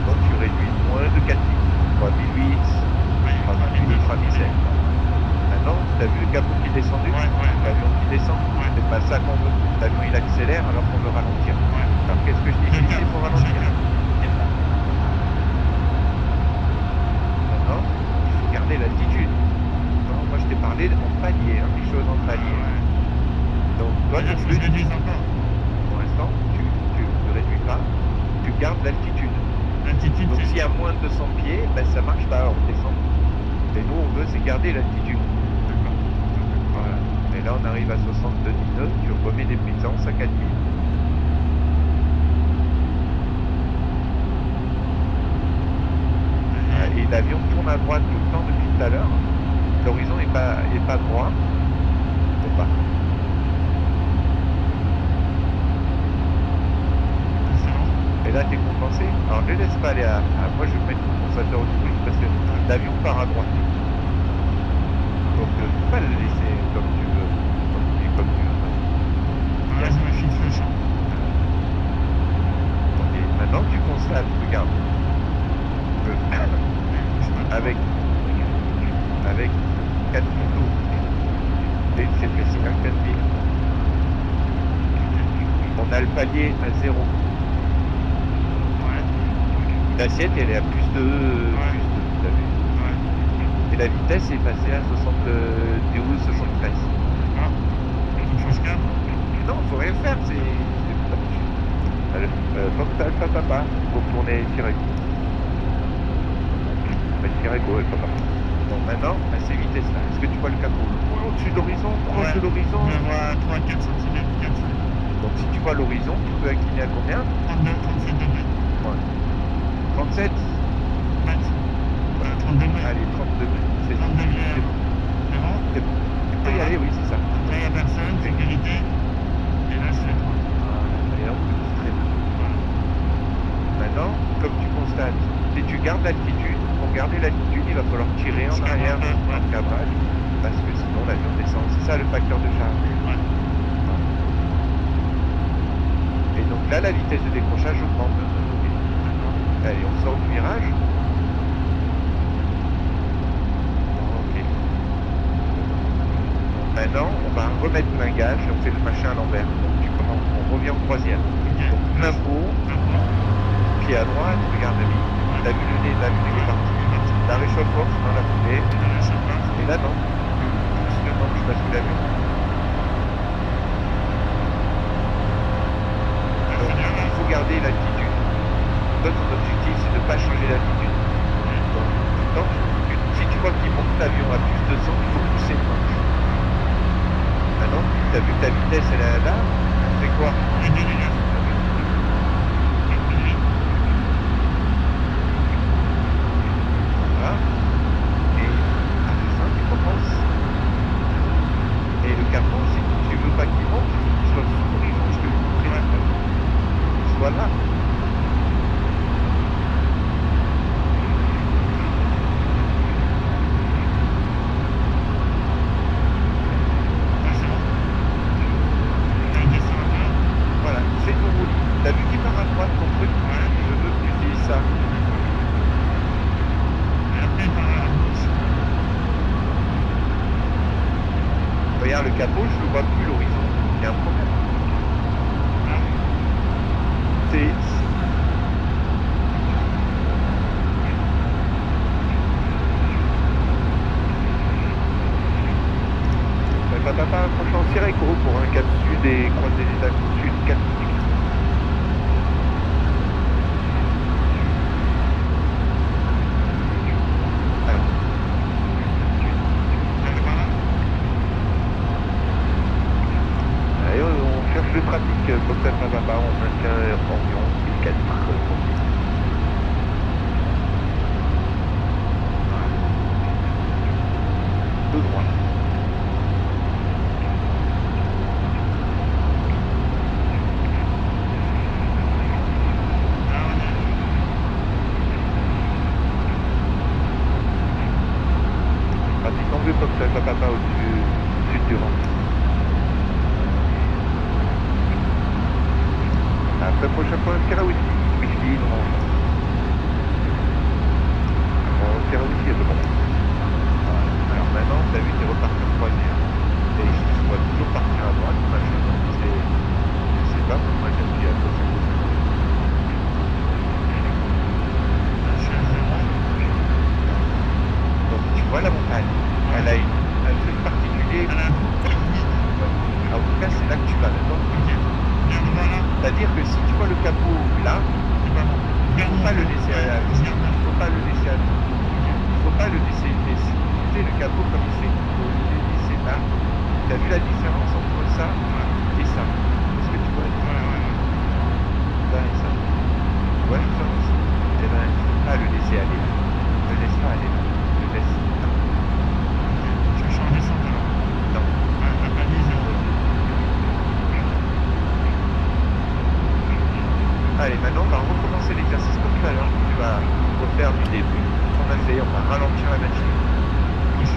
Donc, tu réduis moins de 4000. 3008, 3008, 3007. Maintenant, tu as vu le capot qui est descendu, l'avion qui descend. C'est pas ça qu'on veut. L'avion il accélère alors qu'on veut ralentir. Alors qu'est-ce que je dis ici pour ralentir? Maintenant, il faut garder l'altitude. Non, moi je t'ai parlé en palier, hein, des choses en palier. Donc toi ton but, pour l'instant, tu ne réduis pas, tu gardes l'altitude. Donc s'il y a moins de 200 pieds, ben, ça marche pas, on descend. Et nous on veut c'est garder l'altitude. Voilà. Et là on arrive à 62 nœuds, tu remets des puissances à 4000. Et l'avion tourne à droite tout le temps depuis tout à l'heure. L'horizon n'est pas droit. Faut pas. Et là, tu es compensé. Alors, ne laisse pas aller à... Moi, je vais mettre le compensateur au truc parce que l'avion part à droite. Donc, tu peux pas le laisser comme tu veux. Comme tu veux. Là, je me fixe le champ. Ok, maintenant, tu constates, regarde. Avec 4 motos. C'est précis, hein, 4000. On a le palier à 0. L'assiette elle est à plus de, t'as vu. Et la vitesse est passée à 72, 73. Il faut se calmer. Non, faut rien faire, c'est... Alpha Papa, pour tourner Tirago. Tirago, Alpha Papa. Donc maintenant, à ces vitesses-là, est-ce que tu vois le capot au-dessus de l'horizon, proche de l'horizon? Je vois 3-4 cm, 4 cm. Donc si tu vois l'horizon, tu peux incliner à combien? 32, 37 degrés. Ouais. 37? Max. 30 degrés. Allez, 30 degrés. C'est 30 degrés. c'est bon. C'est bon? C'est bon. Tu peux y aller, oui, c'est ça. Après, il n'y a personne, sécurité. Et là, je fais 3. Et là, on peut très bien. Maintenant, comme tu stade. Si tu gardes l'altitude, pour garder l'altitude, il va falloir tirer en arrière dans le cabrage, parce que sinon l'avion descend. C'est ça le facteur de charge. Ouais. Et donc là, la vitesse de décrochage augmente. Allez, on sort du virage. Ok. Maintenant, on va remettre plein gage et on fait le machin à l'envers. Donc tu commences, on revient au troisième. Donc plein pot, pied à droite, regarde l'ami. T'as vu le nez, t'as vu les parties. La réchauffe-force dans la foulée. Et là, non. Doucement, je passe sous l'avion. Alors, il faut garder l'altitude. Toi, ton objectif, c'est de ne pas changer d'altitude. Donc, si tu vois qu'il monte l'avion à plus de 200, il faut pousser le manche. Maintenant, tu as vu que ta vitesse, elle est là, on fait quoi? Voilà. Et à la fin, tu commences. Et le capot, si tu veux pas qu'il monte, il faut qu'il soit sous l'horizon, je te le dis. Qu'il soit là. Voilà, c'est ton roulis. T'as vu qu'il part à droite, ton truc? Je veux que tu utilises ça. Regarde le capot, je ne vois plus l'horizon. Il y a un problème. C'est... Papa, franchement, Sirèco pour un cap sud et croiser les axes sud 4. Allez, on cherche le trafic, Boxer Papa, on maintient environ 4. Tout droit. Pratiquement vu comme ça, Papa au-dessus sud du rang. Après, prochain point, Sierra Whiskey. Whiskey, non. Sierra Whiskey, c'est bon. Alors maintenant, t'as vu, t'es reparti en troisième. Et je vois toujours partir à droite, machin. Donc je sais pas pourquoi j'ai appuyé à gauche. Donc tu vois la montagne, elle a un truc particulier. En tout cas, c'est là que tu vas, d'accord? C'est-à-dire que si tu vois le capot là, il ne faut pas le laisser à il faut pas le laisser à il faut pas le laisser baisser. Tu sais, le capot comme c'est, il faut le laisser là. Tu as vu la différence entre ça et ça? Est-ce que tu vois la différence? Ça et ça. Tu vois la différence? Eh ben, il ne faut pas le laisser aller là. Ne le laisse pas aller là. Le laisse là. Non. Allez, maintenant on va recommencer l'exercice comme tout à l'heure. Tu vas refaire du début. On a fait, on va ralentir la machine. Oui, tu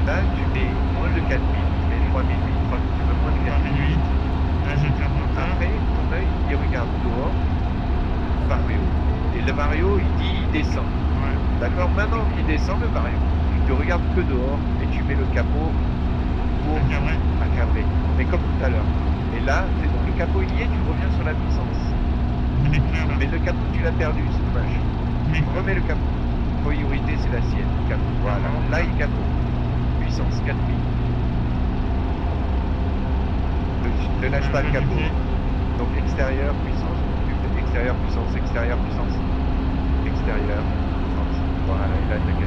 là, tu mets moins de 4000, tu mets 3008, tu veux moins de 4008. Après, ton œil, il regarde dehors, Vario. Et le Vario, il dit, il descend. D'accord? Maintenant qu'il descend, le Vario, tu regardes que dehors et tu mets le capot pour accabrer. Mais comme tout à l'heure. Et là, c'est donc le capot il y est, tu reviens sur la puissance. Mais le capot, tu l'as perdu, c'est dommage. Remets le capot. Priorité, c'est la sienne, le capot. Voilà. Là, il capot. Puissance 4000. Ne lâche pas le capot. Donc extérieur, puissance, extérieur, puissance, extérieur, puissance. Extérieur, puissance. Voilà, il a 4000.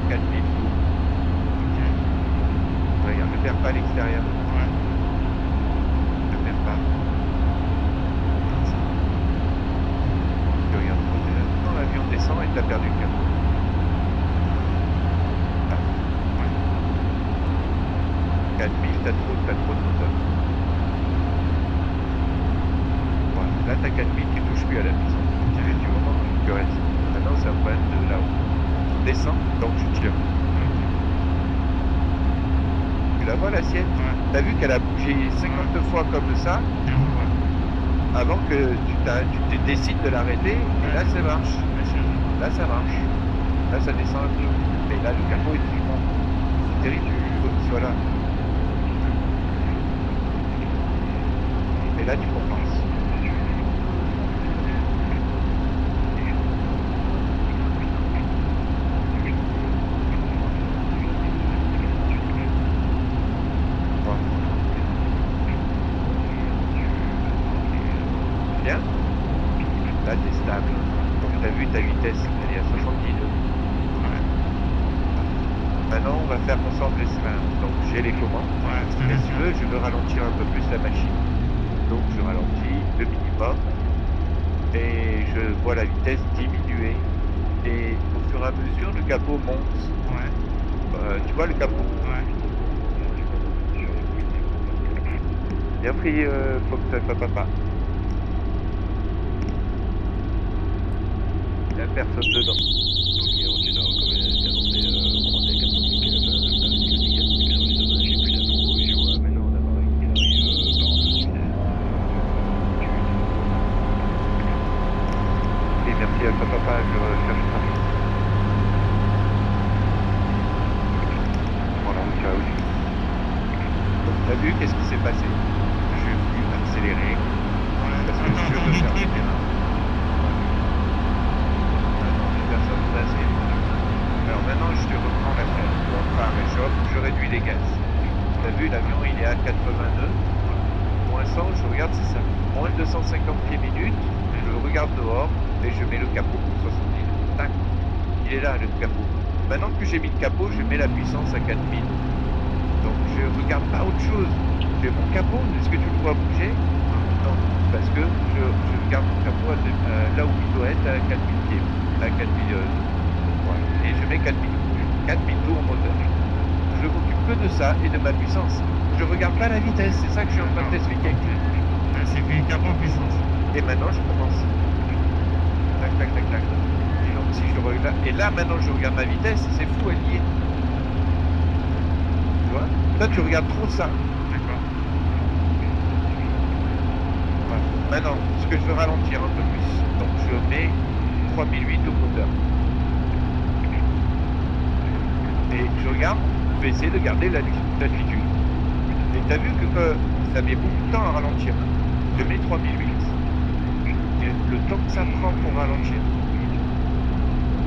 4000 tout. Regarde, ne perds pas l'extérieur. Ne perds pas. t'as perdu le capot. Ah. 4000, t'as trop de moteur. Voilà. Là, t'as 4000 qui touche plus à la puissance. Du moment que tu restes. Maintenant, c'est un problème de là-haut. Tu descends, donc tu tires. Tu la vois l'assiette? T'as vu qu'elle a bougé 50 fois comme ça avant que tu te décides de l'arrêter, et là ça marche. Là ça marche. Là ça descend un peu. Mais là le capot est toujours. C'est terrible, il faut qu'il soit là. Et là tu compenses. Bien. Là t'es stable. Donc t'as vu ta vitesse, elle est à 70 nœuds. Maintenant on va faire ensemble les mains. Donc j'ai les commandes. Et si tu veux, je veux ralentir un peu plus la machine. Donc je ralentis le minimum. Et je vois la vitesse diminuer. Et au fur et à mesure le capot monte. Tu vois le capot? Bien pris, papa. Il n'y a personne dedans. Et merci à papa, je cherche ça. Voilà, ciao. Donc t'as vu qu'est-ce qui s'est passé? Je vais accélérer. Parce que je veux faire le terrain. Alors maintenant je te reprends la scène. On part réchauffe, je réduis les gaz. Tu as vu l'avion il est à 82. Moins 100, je regarde c'est ça. Moins 250 pieds minutes, je regarde dehors et je mets le capot pour 70. Tac. Il est là le capot. Maintenant que j'ai mis le capot, je mets la puissance à 4000. Donc je regarde pas autre chose. J'ai mon capot, est-ce que tu le vois bouger? Non, parce que je regarde mon capot là où il doit être à 4000 pieds. À 4000 et je mets 4000 tours moteur. Je m'occupe que de ça et de ma puissance. Je regarde pas la vitesse, c'est ça que je suis en train de t'expliquer. C'est plus capot puissance. Et maintenant je commence. Tac. Et donc si je regarde. Et là maintenant je regarde ma vitesse, c'est fou, elle y est. Tu vois? Toi tu regardes trop ça. D'accord. Voilà. Maintenant, ce que je veux ralentir un peu plus. Donc je mets 3008 au moteur. Et je regarde, je vais essayer de garder l'altitude. Et tu as vu que ça met beaucoup de temps à ralentir. Je mets 3008. Et le temps que ça prend pour ralentir.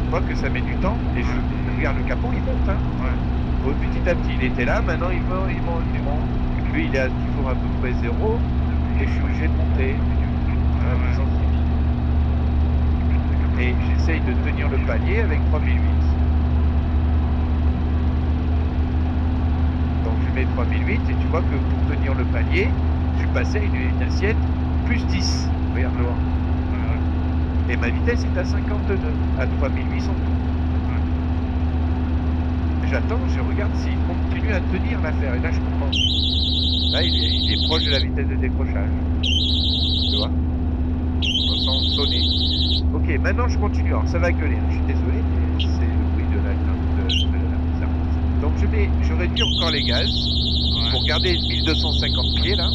Je vois que ça met du temps et je regarde le capot, il monte. Petit à petit, il était là, maintenant il monte. Lui, il est à toujours à peu près 0. Et je suis obligé de monter. Et j'essaye de tenir le palier avec 3008. Donc je mets 3008 et tu vois que pour tenir le palier, je suis passé à une assiette plus 10. Regarde le haut. Et ma vitesse est à 52, à 3800 tours. J'attends, je regarde s'il continue à tenir l'affaire. Et là je comprends. Là il est proche de la vitesse de décrochage. Tu vois? On sent sonner. Ok, maintenant je continue. Alors ça va gueuler, je suis désolé, mais c'est le bruit de la Donc je réduis encore les gaz pour garder 1250 pieds là.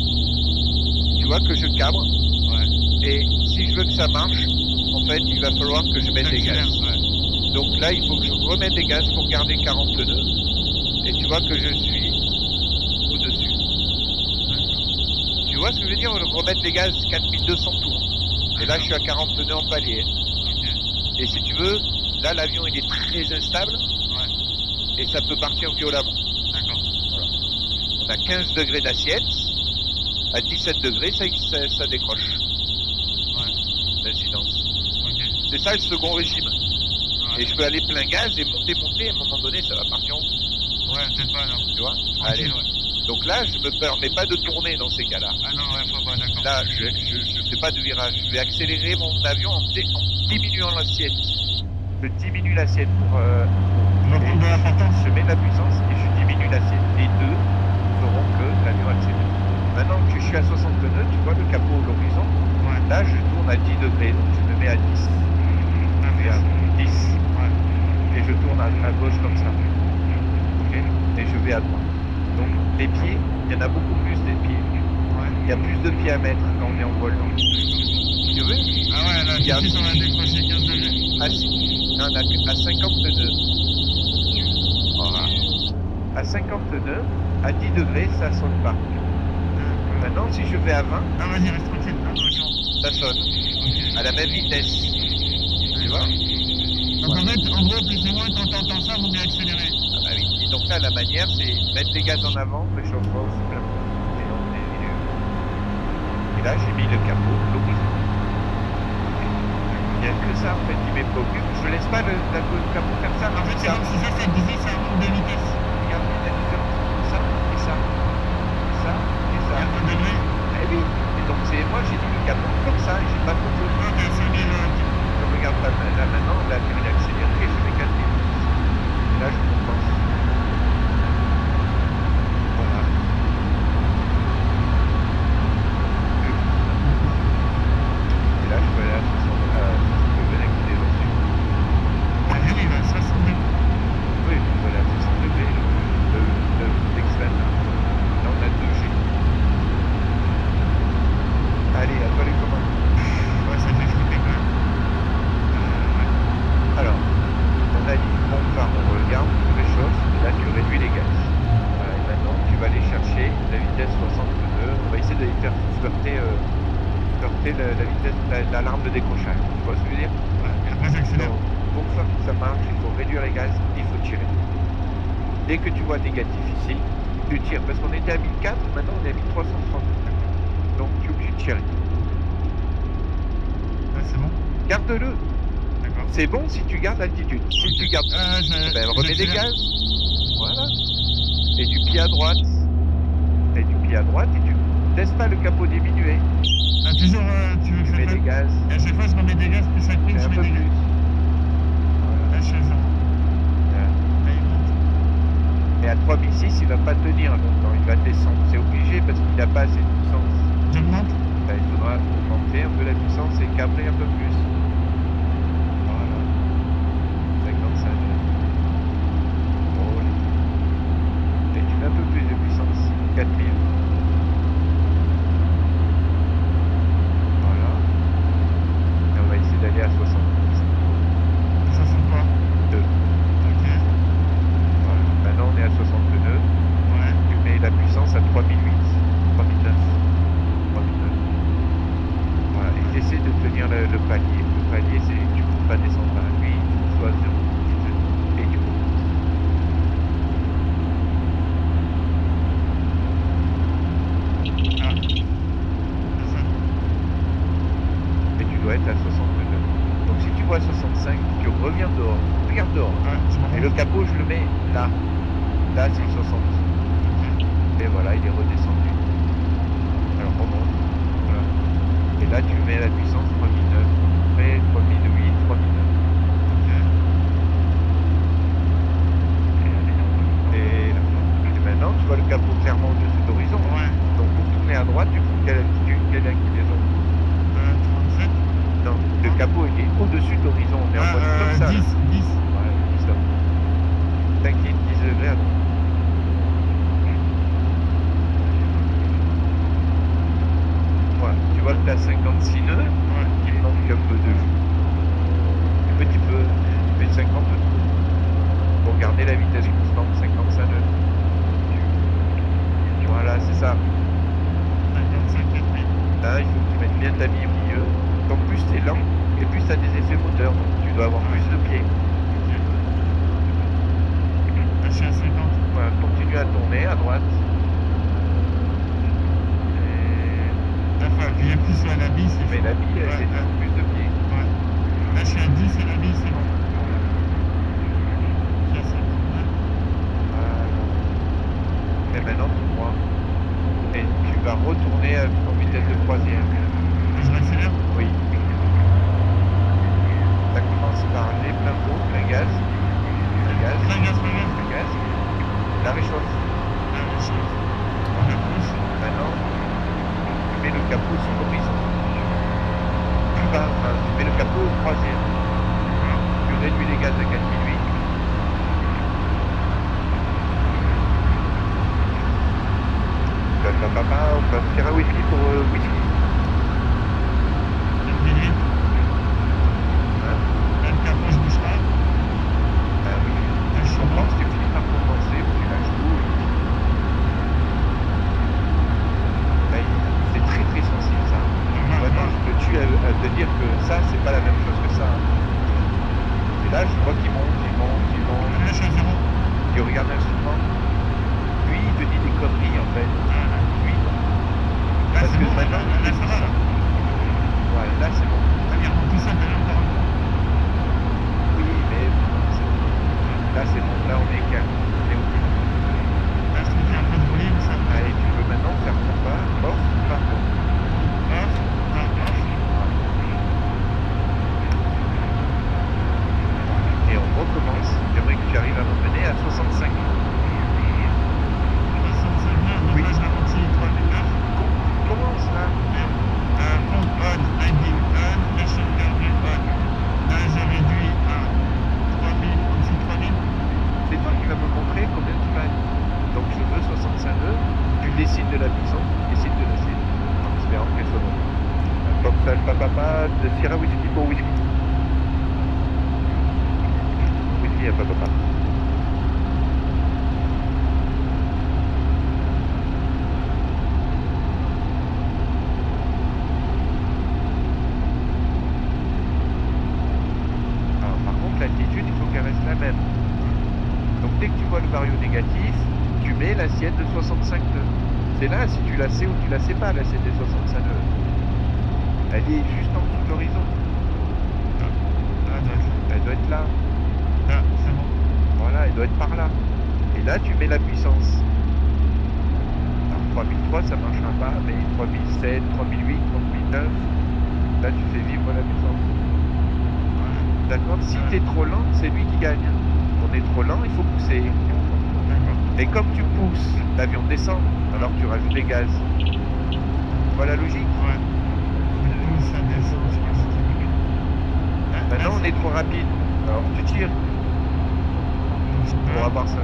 Tu vois que je cabre. Et si je veux que ça marche, en fait il va falloir que je mette des gaz. Donc là il faut que je remette des gaz pour garder 42. Et tu vois que je suis au-dessus. Tu vois ce que je veux dire? Remettre les gaz 4200 tours. Et là je suis à 40 nœuds en palier. Et si tu veux, là l'avion il est très instable. Et ça peut partir violemment. D'accord. Voilà. On a 15 degrés d'assiette. À 17 degrés, ça décroche. L'incidence. C'est ça le second régime. Et je peux aller plein gaz et monter. À un moment donné, ça va partir en dessous. Peut-être pas, non. Tu vois? Allez. Donc là, je me permets pas de tourner dans ces cas-là. Ah non, faut pas, d'accord. Là, je fais pas de virage. Je vais accélérer mon avion en diminuant l'assiette. je diminue l'assiette pour... On va prendre de l'importance. je mets de la puissance et je diminue l'assiette. Les deux feront que l'avion accélère. Maintenant que je suis à 60 nœuds, tu vois le capot à l'horizon, Ouais. là je tourne à 10 degrés, donc je me mets à 10. Ah, Je vais à 10. Ouais. Et je tourne à gauche comme ça. Ok. Et je vais à droite. Donc les pieds, il y en a beaucoup plus des pieds. Ouais. Il y a plus de pieds à mettre quand on est en vol. Tu veux? Ah ouais, là, Il y a- ici, on va décrocher 15 degrés. Non, à 50 nœuds. Voilà. À 50 nœuds, à 10 degrés, ça sonne pas. Maintenant, si je vais à 20, Ah, vas-y, reste tranquille. Ah, attends. ça sonne. Ok. À la même vitesse. Tu vois? Donc en fait, en gros, plus ou moins, quand t'entends ça, vaut mieux accélérer. Ah bah oui. Et donc là, la manière, c'est mettre les gaz en avant, réchauffer au plein. Et on est milieu. Et là, j'ai mis le capot, l'horizon. Il n'y a que ça, en fait, qui m'est préoccupé. Je laisse pas le capot faire ça. En fait, c'est ça. comme si ça te disait, ça monte de vitesse. Regarde la différence entre ça et ça. Ça et ça. Il y a un degré. Eh oui. Et donc, moi, j'ai mis le capot comme ça, et j'ai pas trop de Ok, 5000. Je regarde là maintenant, là, il accélère et je mets 4 minutes. Et là, je compense. Voilà. Et là, je peux aller à 60 degrés avec les dessus. Ah, lui, il va à 60 degrés. Oui, je peux aller à 60 degrés, l'extrême. Là, on a 2G. Allez, à toi les commandes. Ouais, ça fait flipper quand même. Alors, on a dit, on part, on regarde, tu réchauffes, et là tu réduis les gaz. Voilà, et maintenant tu vas aller chercher la vitesse 62, on va essayer d'aller faire flirter la vitesse, l'alarme de décrochage. Tu vois ce que je veux dire? Ouais, et après, j'accélère. Donc, pour faire que ça marche, il faut réduire les gaz, il faut tirer. Dès que tu vois négatif ici, tu tires, parce qu'on était à 1004, maintenant on est à 1330. Donc tu es obligé de tirer. Ouais, c'est bon. Garde-le. D'accord. C'est bon si tu gardes l'altitude. Si tu gardes ben, remets des gaz. Voilà. Et du pied à droite. Et du pied à droite et tu laisses pas le capot diminuer. Ah, toujours, tu veux que Tu je mets fasse. des gaz. Et à chaque fois, je remets des gaz, plus ça Et clean, un je peu mets des plus. gaz. Voilà. Là, je suis à 0. Là, il monte. Et à 3006, il va pas tenir longtemps. Il va descendre. C'est obligé parce qu'il n'a pas assez de puissance. J'augmente. Ben, il faudra augmenter un peu la puissance et cabrer un peu plus. Voilà. 55. Oh, et tu mets un peu plus de puissance. 4000. Voilà. Et on va essayer d'aller à 60. Ça sent quoi? 2. Ok. Voilà. Maintenant on est à 62. Ouais. Tu mets la puissance à 3008. 3009. 3009. Voilà. Et tu essaies de tenir le palier. Le palier, c'est tu ne peux pas descendre à 8, soit 0. Et tu montes. Ah. C'est ça. Et tu dois être à 62. Donc si tu vois 65, tu reviens dehors. Regarde dehors. Ouais, je m'en Et le fous. capot, je le mets là. Là, c'est 60. Ok. Et voilà, il est redescendu. Alors on monte. Voilà. Et là, tu mets la puissance 3009. Après 3008, 3009. Ok. Et là. Et maintenant, tu vois le capot clairement au-dessus de l'horizon. Ouais. Donc pour tourner à droite, tu prends quelle altitude, quelle inclinaison? 37. Non, le capot il est au-dessus de l'horizon. On est en mode comme ça. 10. Là. 10. Ouais, 10 là. T'inquiète, 10 degrés à droite. Voilà, tu vois que t'as 56 nœuds, Ouais. il me manque un peu de jus. Un petit peu, mais 50 nœuds. Pour garder la vitesse constante, 55 nœuds. Voilà, c'est ça. 55 4000. Là, il faut que tu mettes bien ta bille au milieu. Donc plus t'es lent, et plus t'as des effets moteurs. Donc tu dois avoir plus de pieds. Ok. Là, je suis à 50. Voilà, continue à tourner à droite. Et... Là, faut appuyer plus sur la bille, c'est Mais chaud. la bille, Ouais, c'est ouais. plus de pieds. Ouais. Là, je suis à 10 et la bille, c'est bon. Je suis à 59. Voilà. Et maintenant tu crois. Et tu vas retourner en vitesse de croisière. Et je m'accélère. Oui. Ça commence par les pleins pots. aussi l'horizon. Tu mets le capot au 3e. Tu réduis les gaz à 4008. Papa, on va faire un whisky pour whisky. Terminé. Hein? Là, le capot, je bouge pas. Ah oui. Là, je Je suis bon. pense que tu finis par compenser ou tu lâches tout. Là, c'est très très sensible ça. Vraiment, je me tue à te dire que ça, c'est pas la même chose que ça. Et là, je vois qu'il monte. Là, je suis à 0. Il regarde l'instrument. Lui, il te dit des conneries en fait. Lui, non. Là, Parce c'est que bon, maintenant, là, ça va, là. Voilà, là c'est bon. Regarde, tout ça, t'as encore un peu. Oui, mais c'est bon. Là c'est bon. Là on est calme. On est ok. Là, je trouve qu'il y a un peu de volume, ça. Allez, tu peux maintenant faire combat, off, par contre. Off, pas off. Et on recommence. J'aimerais que tu arrives à m'emmener à 65. 65 heures, donc Oui. là, je ralentis 3009. Commence là. Pompe on, idle on, la sauvegarde on. Là, je réduis à 3000, en dessous de 3000. C'est toi qui vas me montrer combien tu vas. Donc je veux 65 nœuds. Tu décides de la puissance, tu décides de la cible. En espérant qu'elle soit bonne. Comme ça, le papa de Sierra Whisky pour whisky. Whisky à papa. Alors, par contre, l'altitude, il faut qu'elle reste la même. Donc dès que tu vois le vario négatif, tu mets l'assiette de 65 nœuds. C'est là si tu la sais ou tu la sais pas, l'assiette des 65 nœuds. Elle est juste en dessous de l'horizon. Là, doit être Elle doit être là. là, c'est bon. Voilà, elle doit être par là. Et là, tu mets la puissance. Alors 3003, ça marchera pas, mais 3007, 3008, 3009, là tu fais vivre la puissance. D'accord? Si t'es trop lent, c'est lui qui gagne. On est trop lent, il faut pousser. D'accord. Et comme tu pousses, l'avion descend, alors tu rajoutes les gaz. Voilà la logique. Ouais. Du coup, ça descend, je pense. Là, Maintenant, là, on est trop rapide. Alors tu tires donc, je peux pour avoir 5.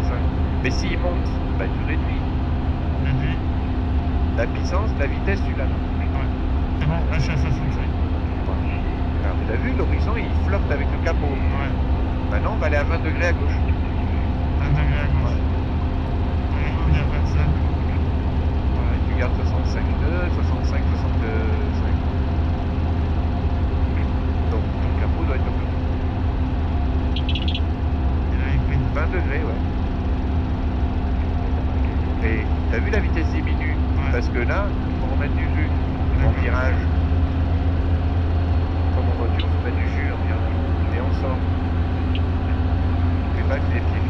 Mais s'il monte, bah, tu réduis. réduire. La puissance, la vitesse, tu l'as. Ouais. C'est bon, là, je suis à 65. Alors, tu as vu, l'horizon, il flotte avec le capot. Ouais. Maintenant, on va aller à 20 degrés à gauche. 1 degré à gauche. Ouais, il n'y a personne. Voilà, tu gardes 65 nœuds, 65, 65. Donc, ton capot doit être un peu plus. Et là, il prend 20 degrés, ouais. Et t'as vu la vitesse diminue? Ouais. Parce que là, il faut remettre du jus en virage. Comme en voiture, il faut mettre du jus en virage. Et on sort. Et pas que les pieds.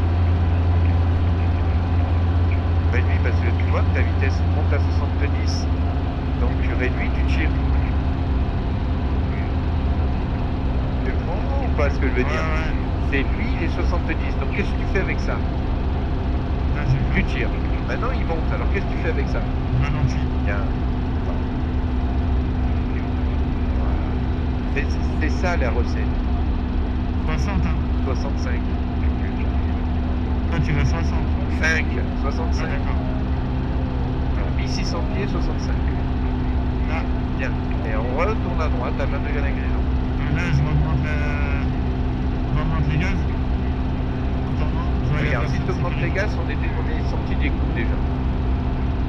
Réduis parce que tu vois que ta vitesse monte à 70. Donc tu réduis, tu tires. Tu comprends ou pas ce que je veux dire? Ouais. C'est lui, il est 70. Donc qu'est-ce que tu fais avec ça? Là, j'ai Tu tires. Maintenant il monte. Alors qu'est-ce que tu fais avec ça? ralenti. Bien. Voilà. C'est ça la recette. 60, hein. 65. Toi, tu veux 60. 5. Ah, 65. d'accord. 1600 pieds, 65. Là, Bien. Et on retourne à droite à 20 degrés d'inclinaison. là, je remonte les gaz. Attends, je vois Regarde, si tu augmentes les gaz, on est sorti des coups déjà.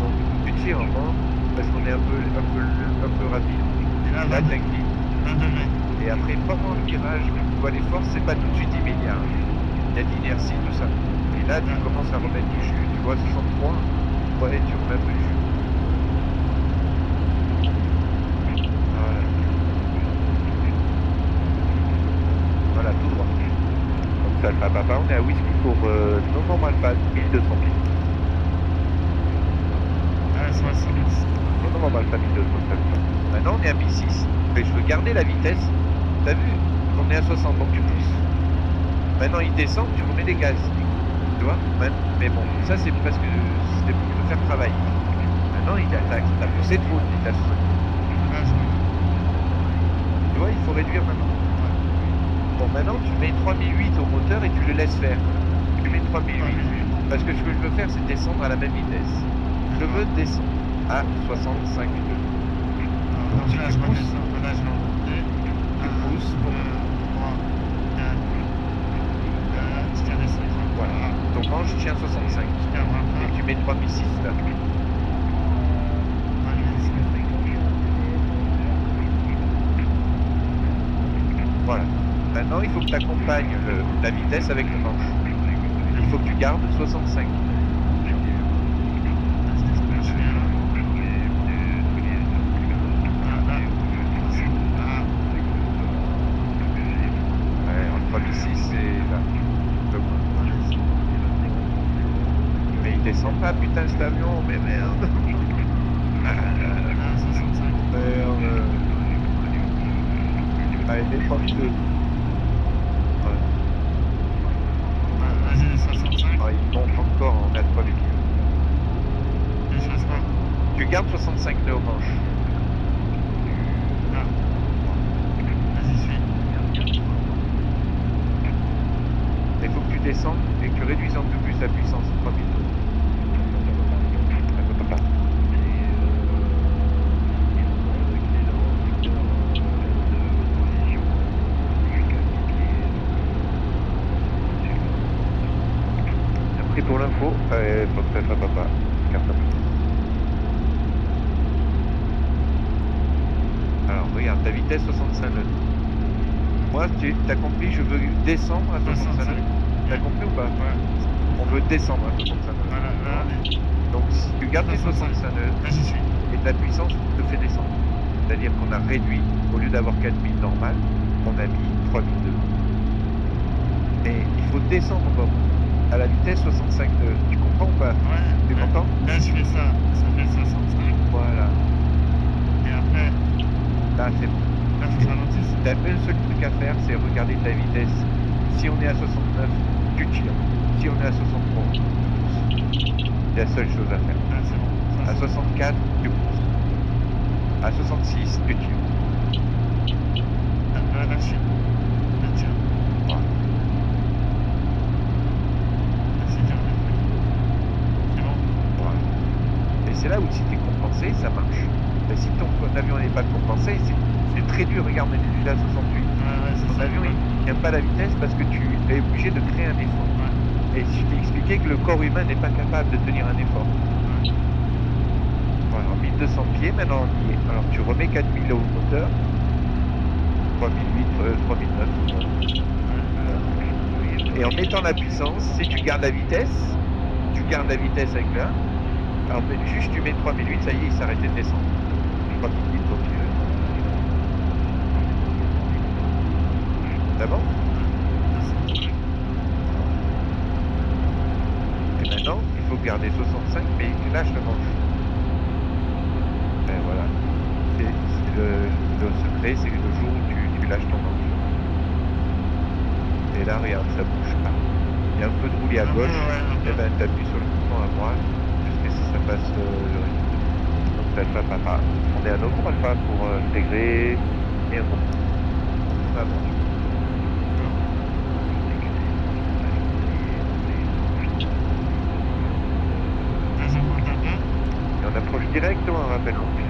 Donc tu tires en mort parce qu'on est un peu rapide. Et là, Là, 20 t'inclines. degrés. Et après, pendant le virage, tu vois les forces, c'est pas tout de suite immédiat. Il y a de l'inertie, tout ça. Et là, tu commences à remettre du jus. Tu vois, 63. Ouais, tu remets un peu de jus. Voilà. Voilà, tout droit. Comme ça, le papa, on est à whisky pour Novembre Alpha, 1200 pieds. Ah, 70. Novembre Alpha, 1200 pieds. Maintenant, on est à 1006. Mais je veux garder la vitesse. T'as vu? On est à 60, donc tu pousses. Maintenant, il descend, tu remets des gaz. Tu vois? Mais bon, ça, c'est parce que c'est pour te faire travailler. Maintenant, il attaque. T'as poussé trop, il est à 60. faut réduire maintenant. Bon, maintenant, tu mets 3008 au moteur et tu le laisses faire. Tu mets 3008. Parce que ce que je veux faire, c'est descendre à la même vitesse. Je veux descendre à 65 nœuds. Donc si là, tu je pousses, redescends, là, je vais en monter. tu pousses pour... 3, 4, je tiens les 5. Voilà. Ton manche tient 65. Je tiens vraiment Et pas. tu mets 3006 là. Voilà. Maintenant, il faut que tu accompagnes la vitesse avec le manche. Il faut que tu gardes 65. Ouais, entre 3006 et là. Le moins. Mais il descend pas, putain, cet avion, mais merde. Merde. Allez, mets 32. Ouais. Vas-y, 65. Ah, il monte encore en à 3000. Et je fasse quoi? Tu gardes 65 nœuds au manche. Là. Vas-y, suis. Il faut que tu descendes et que tu réduises un peu plus la puissance, 3000. Après pour l'info, faut que ça fasse pas. Carte à puce. Alors regarde, ta vitesse 65 nœuds. Moi, t'as compris, je veux descendre à 65 nœuds. T'as compris ou pas? Ouais. On veut descendre à 65 nœuds. Voilà, là, allez. Donc si tu gardes tes 65 nœuds Là, j'y suis. et ta puissance te fait descendre. C'est-à-dire qu'on a réduit, au lieu d'avoir 4000 normal, on a mis 3002. Mais il faut descendre encore à la vitesse 65 nœuds. Tu comprends ou pas? Ouais. Tu m'entends? Là, je fais ça. Ça fait 65. Voilà. Et après, Là, c'est bon. là, faut que je ralentisse. T'as un seul truc à faire, c'est regarder ta vitesse. Si on est à 69, tu tires. Si on est à 63, tu pousses. C'est la seule chose à faire. Là, c'est bon. Ça, À c'est 64, tu pousses. À 66, tu tires. bon. Là, je suis. Là, tiens. Voilà. Là, c'est bien. C'est bon. Voilà. Et c'est là où si tu es compensé, ça marche. Mais si ton avion n'est pas compensé, c'est très dur. Regarde, on est déjà à 68. Ouais, c'est Ton ça. avion, il n'aime pas la vitesse parce que tu es obligé de créer un effort. Ouais. Et je t'ai expliqué que le corps humain n'est pas capable de tenir un effort. Ouais. Voilà, 1200 pieds, maintenant on y est. Alors tu remets 4000 au moteur. 3008, 3009. Et en mettant la puissance, si tu gardes la vitesse, tu gardes la vitesse avec le 1. Alors juste tu mets 3008, ça y est, il s'arrête de descendre. 3008, continue. C'est bon? Et maintenant, il faut garder 65, mais tu lâches le manche. Et voilà. Le secret, c'est le jour où tu lâches ton manche. Et là, regarde, ça bouge pas. Il y a un peu de roulis à gauche. Et ben, tu appuies sur le bouton à droite jusqu'à ce que ça passe le rythme. Donc, c'est alpha papa. On est à Novo alpha pour intégrer et un bon. On avance. Et on approche directement un rappel en plus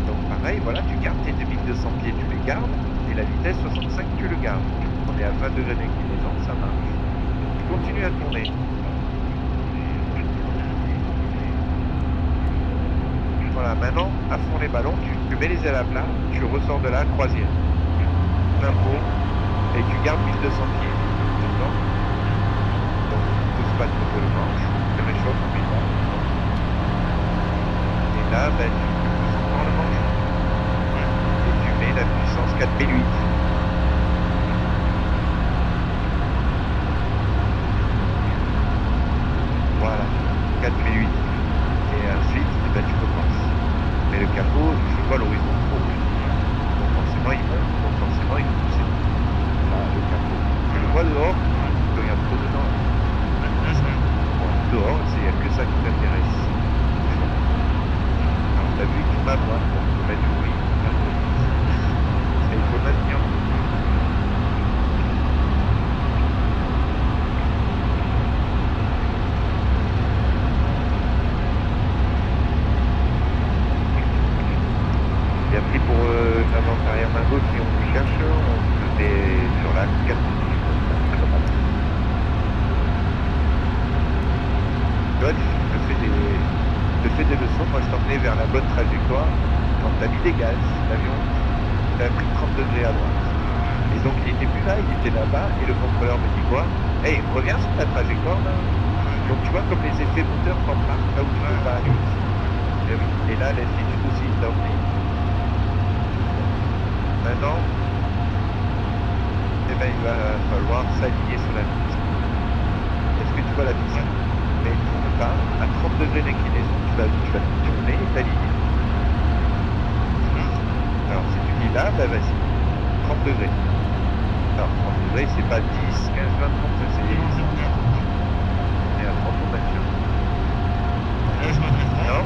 donc pareil, voilà, tu gardes tes 2200 pieds, tu les gardes, et la vitesse 65, tu le gardes. On est à 20 degrés d'inclinaison, ça marche. Tu continues à tourner. Voilà, maintenant, à fond les ballons, tu mets les ailes à plat, tu ressors de là, croisière. Plein pot, et tu gardes 1200 pieds. D'accord? Donc, tu pousse pas trop le manche, tu réchauffes en bas. Et là, ben, tu pousses encore le manche. Et tu mets la puissance 4008. Voilà, 4008. Et ensuite, eh ben, tu recommences. Mais le capot, je vois l'horizon trop. Donc forcément, il monte, donc forcément, il faut pousser. Là, le capot. Tu le vois dehors, tu regardes trop dedans. Bon, dehors, il n'y a que ça qui t'intéresse. Alors, t'as vu, tu m'as droite, donc tu peux mettre oui. pour l'avant-arrière main gauche, si on vous cherche, on se met sur la 4. Tu vois, je fais des leçons, moi je t'emmenais vers la bonne trajectoire. Quand t'as mis des gaz, l'avion, t'as pris 30 degrés à droite. Et donc il était plus là, il était là-bas, et le contrôleur me dit quoi? Hey, reviens sur ta trajectoire là. Donc tu vois comme les effets moteurs t'en partent, là où tu peux pas aller. Et oui. Et là, l'attitude aussi, il t'a oublié. Maintenant, eh ben, il va falloir s'aligner sur la piste. Est-ce que tu vois la piste? Mais tu ne pas, à 30 degrés d'inclinaison, tu vas tourner et t'aligner. Alors si tu dis là, bah vas-y, 30 degrés. Alors 30 degrés, c'est pas 10, 15, 20, 30, c'est... Et à 30, on assure. Là, je m'adresse pas. Non,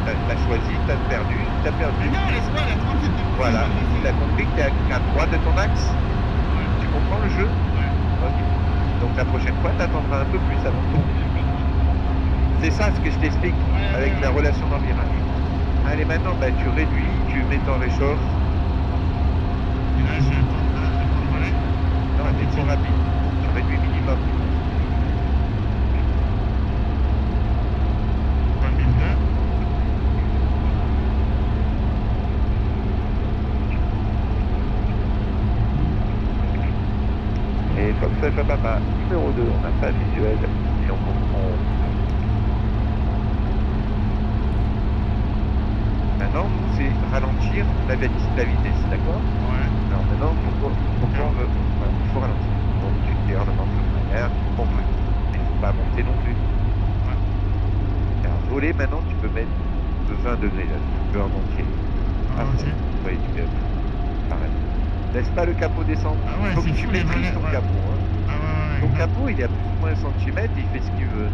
t'as choisi, t'as perdu. Mais non, laisse-moi, la 30, c'était bon. Voilà, il a compris que t'es à droite de ton axe. Tu comprends le jeu? Ok. Donc la prochaine fois, t'attendras un peu plus avant de tourner. C'est ça ce que je t'explique avec la relation dans le virage. Allez, maintenant, bah, tu réduis, tu mets ton réchauffe. Et là, je prends le volet. Non, t'es trop rapide. Tu réduis minimum. 3002. Et comme ça, papa, numéro 2, on n'a pas visuel. Et on comprend. Maintenant, c'est ralentir la vitesse, d'accord? Ouais. Alors maintenant, pourquoi on veut... Voilà, il faut ralentir. Donc tu tires le manche de manière, il ne faut pas monter non plus. Alors voler, maintenant, tu peux mettre de 20 degrés, là, tu peux en entier. Ah, ok. Oui, tu peux. Pareil. Laisse pas le capot descendre. Ah ouais, Il faut c'est que tu fou, les maîtrises volets, ton ouais. capot. Hein. Ah ouais, Ton exact. capot, il est à plus ou moins 1 cm, il fait ce qu'il veut.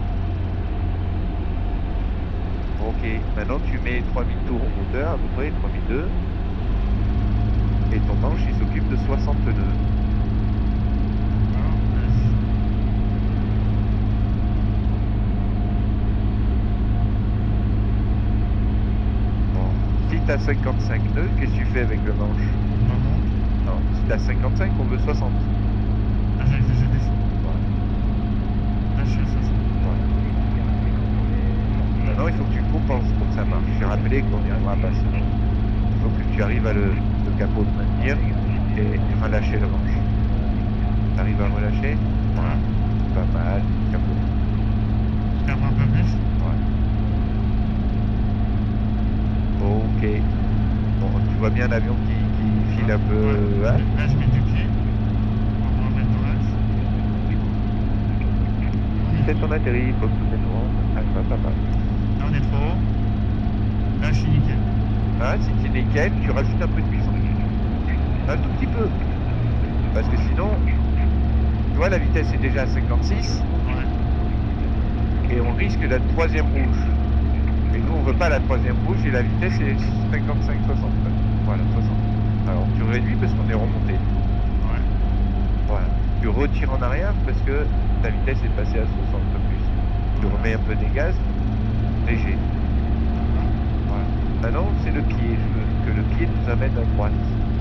Ok, maintenant tu mets 3000 tours au moteur, à peu près 3002. Et ton manche, il s'occupe de 60 nœuds. Ah, vas-y. Bon. Si tu as 55 nœuds, qu'est-ce que tu fais avec le manche? Maman. Non, si tu as 55, on veut 60. Ah, j'ai descendu. Voilà. Là, je suis à 60. Voilà. Maintenant, il faut que tu compenses pour que ça marche. J'ai rappelé qu'on n'y arrivera pas sinon. Il faut que tu arrives à le capot de maintenir et relâcher le manche. Tu arrives à relâcher? Voilà. Pas mal, capot. Ferme un peu plus. Ouais. Ok. Bon, tu vois bien l'avion qui file un peu. Ouais. Hein? Là, je mets du pied. On va remettre dans l'axe. C'est ton atterri, faut que tout est droit. Ah, pas. Là, on est trop haut. Là, je suis nickel. Ah, si tu es nickel, tu rajoutes un peu de puissance. Un tout petit peu. Parce que sinon, tu vois, la vitesse est déjà à 56 Ouais. et on risque d'être troisième rouge. Et nous, on veut pas la troisième rouge et la vitesse est 55-60. Voilà, 60. Alors, tu réduis parce qu'on est remonté. Ouais. Voilà. Tu retires en arrière parce que ta vitesse est passée à 60 plus. Tu remets un peu des gaz, léger. Voilà. Maintenant, c'est le pied. Je veux que le pied nous amène à droite.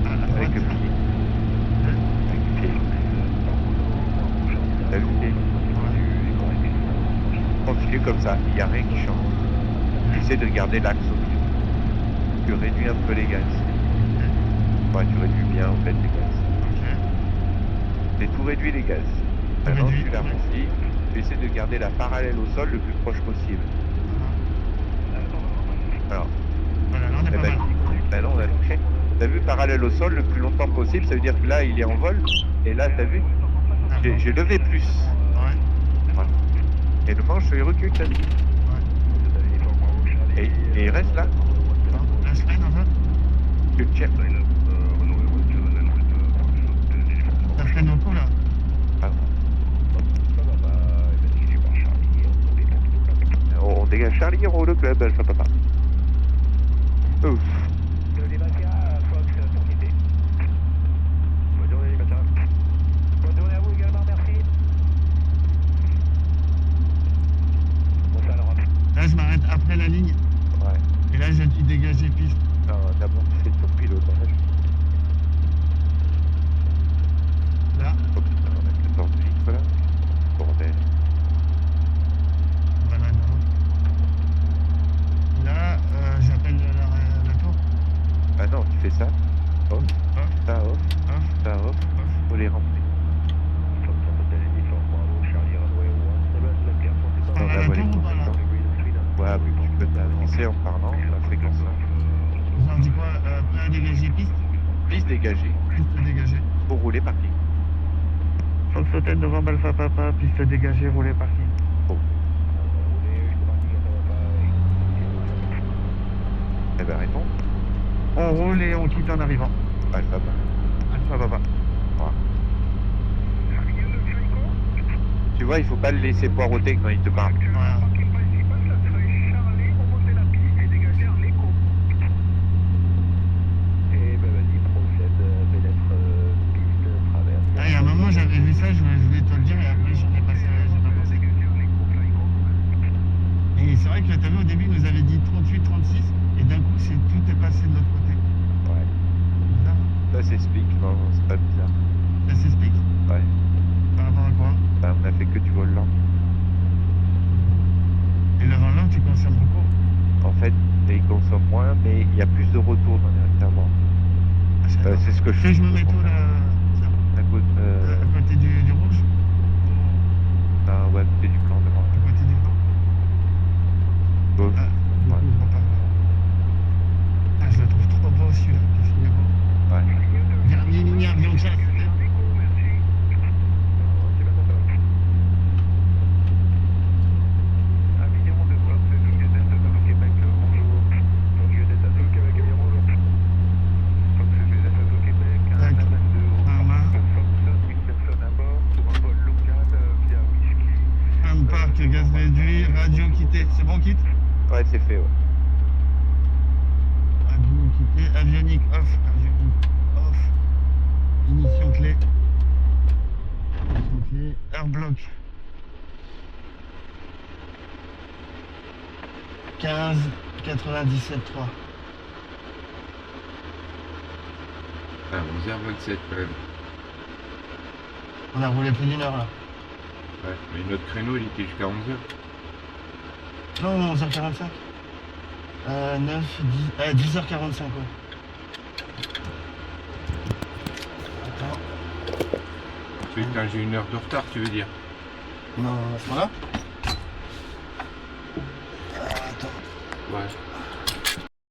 À la Avec droite. le pied. Avec le pied. T'as vu le pied? Continue comme ça, il n'y a rien qui change. Essaie de garder l'axe au milieu. Tu réduis un peu les gaz. Ouais, tu réduis bien en fait les gaz. Ok. T'as tout réduit les gaz. Maintenant, Réduit, tu l'arrondis. Tu essaies de garder la parallèle au sol le plus proche possible. Alors, Voilà, là, on est eh pas ben, mal. ben non, on a touché. T'as vu parallèle au sol le plus longtemps possible, ça veut dire que là, il est en vol. Et là, t'as vu, D'accord. j'ai levé plus. Ouais. Voilà. Et le manche, il recule, t'as vu. Ouais. Et il reste là. Attends, là, je freine, en fait. Tu le tiens. Ça freine beaucoup, là. Ah. On dégage Charlie, on roule le club, Alpha Papa. Ouf. Les Matia, Fox, pour quitter. Bonne journée, les Matia. Bonne journée à vous également, merci. Bon, ça alors. Là, je m'arrête après la ligne. Ouais. Et là, j'ai dû dégager piste. Non, d'abord, tu fais ton pilote. Off, Off, ça off, off, ça off. off. Faut les remplir. On a la la voie tour ou pas là? Ouais, tu peux t'avancer en parlant, la fréquence. Vous leur dit quoi? Prêt à dégager piste? Piste dégagée, Piste dégagée. pour rouler parking. Fox Hotel Novembre Alpha Papa, piste dégagée, rouler parking. Eh ben réponds. On roule et on quitte en arrivant. Alpha, Alpha Papa. Tu vois, il faut pas le laisser poireauter quand il te parle. Voilà. Ah, il y a un moment, j'avais vu ça, je voulais te le dire, et après, j'en ai passé, j'ai pas pensé. Et c'est vrai que t'as vu, au début, il nous avait dit 38, 36, et d'un coup, tout est passé de l'autre côté. Ouais. Bizarre. Ça s'explique, non, c'est pas bizarre. Ça s'explique? Ouais. Par rapport à quoi? Bah, on a fait que du vol lent. Et le vent lent, tu consommes beaucoup? En fait, il consomme moins, mais il y a plus de retour dans les réservoirs. Ah, je sais pas. C'est ce que je Tu veux que je me mets tout là, ça, À côté, à côté du rouge? ouais, à côté du plan devant. À côté du blanc? Gauche. Ah, du Ouais. coup, je repars là. Ah, je le trouve trop beau celui-là, qu'est-ce qu'il est beau. Ouais. Dernier ligne avion de chasse. Parc, gaz réduit, radio quitté. C'est bon, quitte? Ouais, c'est fait, ouais. Radio quitté, avionique off, avionique off. Ignition clé. Ignition clé, airblock. 15, 97, 3. Ah, 11h27 quand même. On a roulé plus d'1 heure là. Ouais, mais notre créneau il était jusqu'à 11h. Non, 11h45. 9, 10, 10h45, ouais. Attends. Putain, j'ai 1 heure de retard, tu veux dire? Non, à ce moment-là. Attends. Ouais.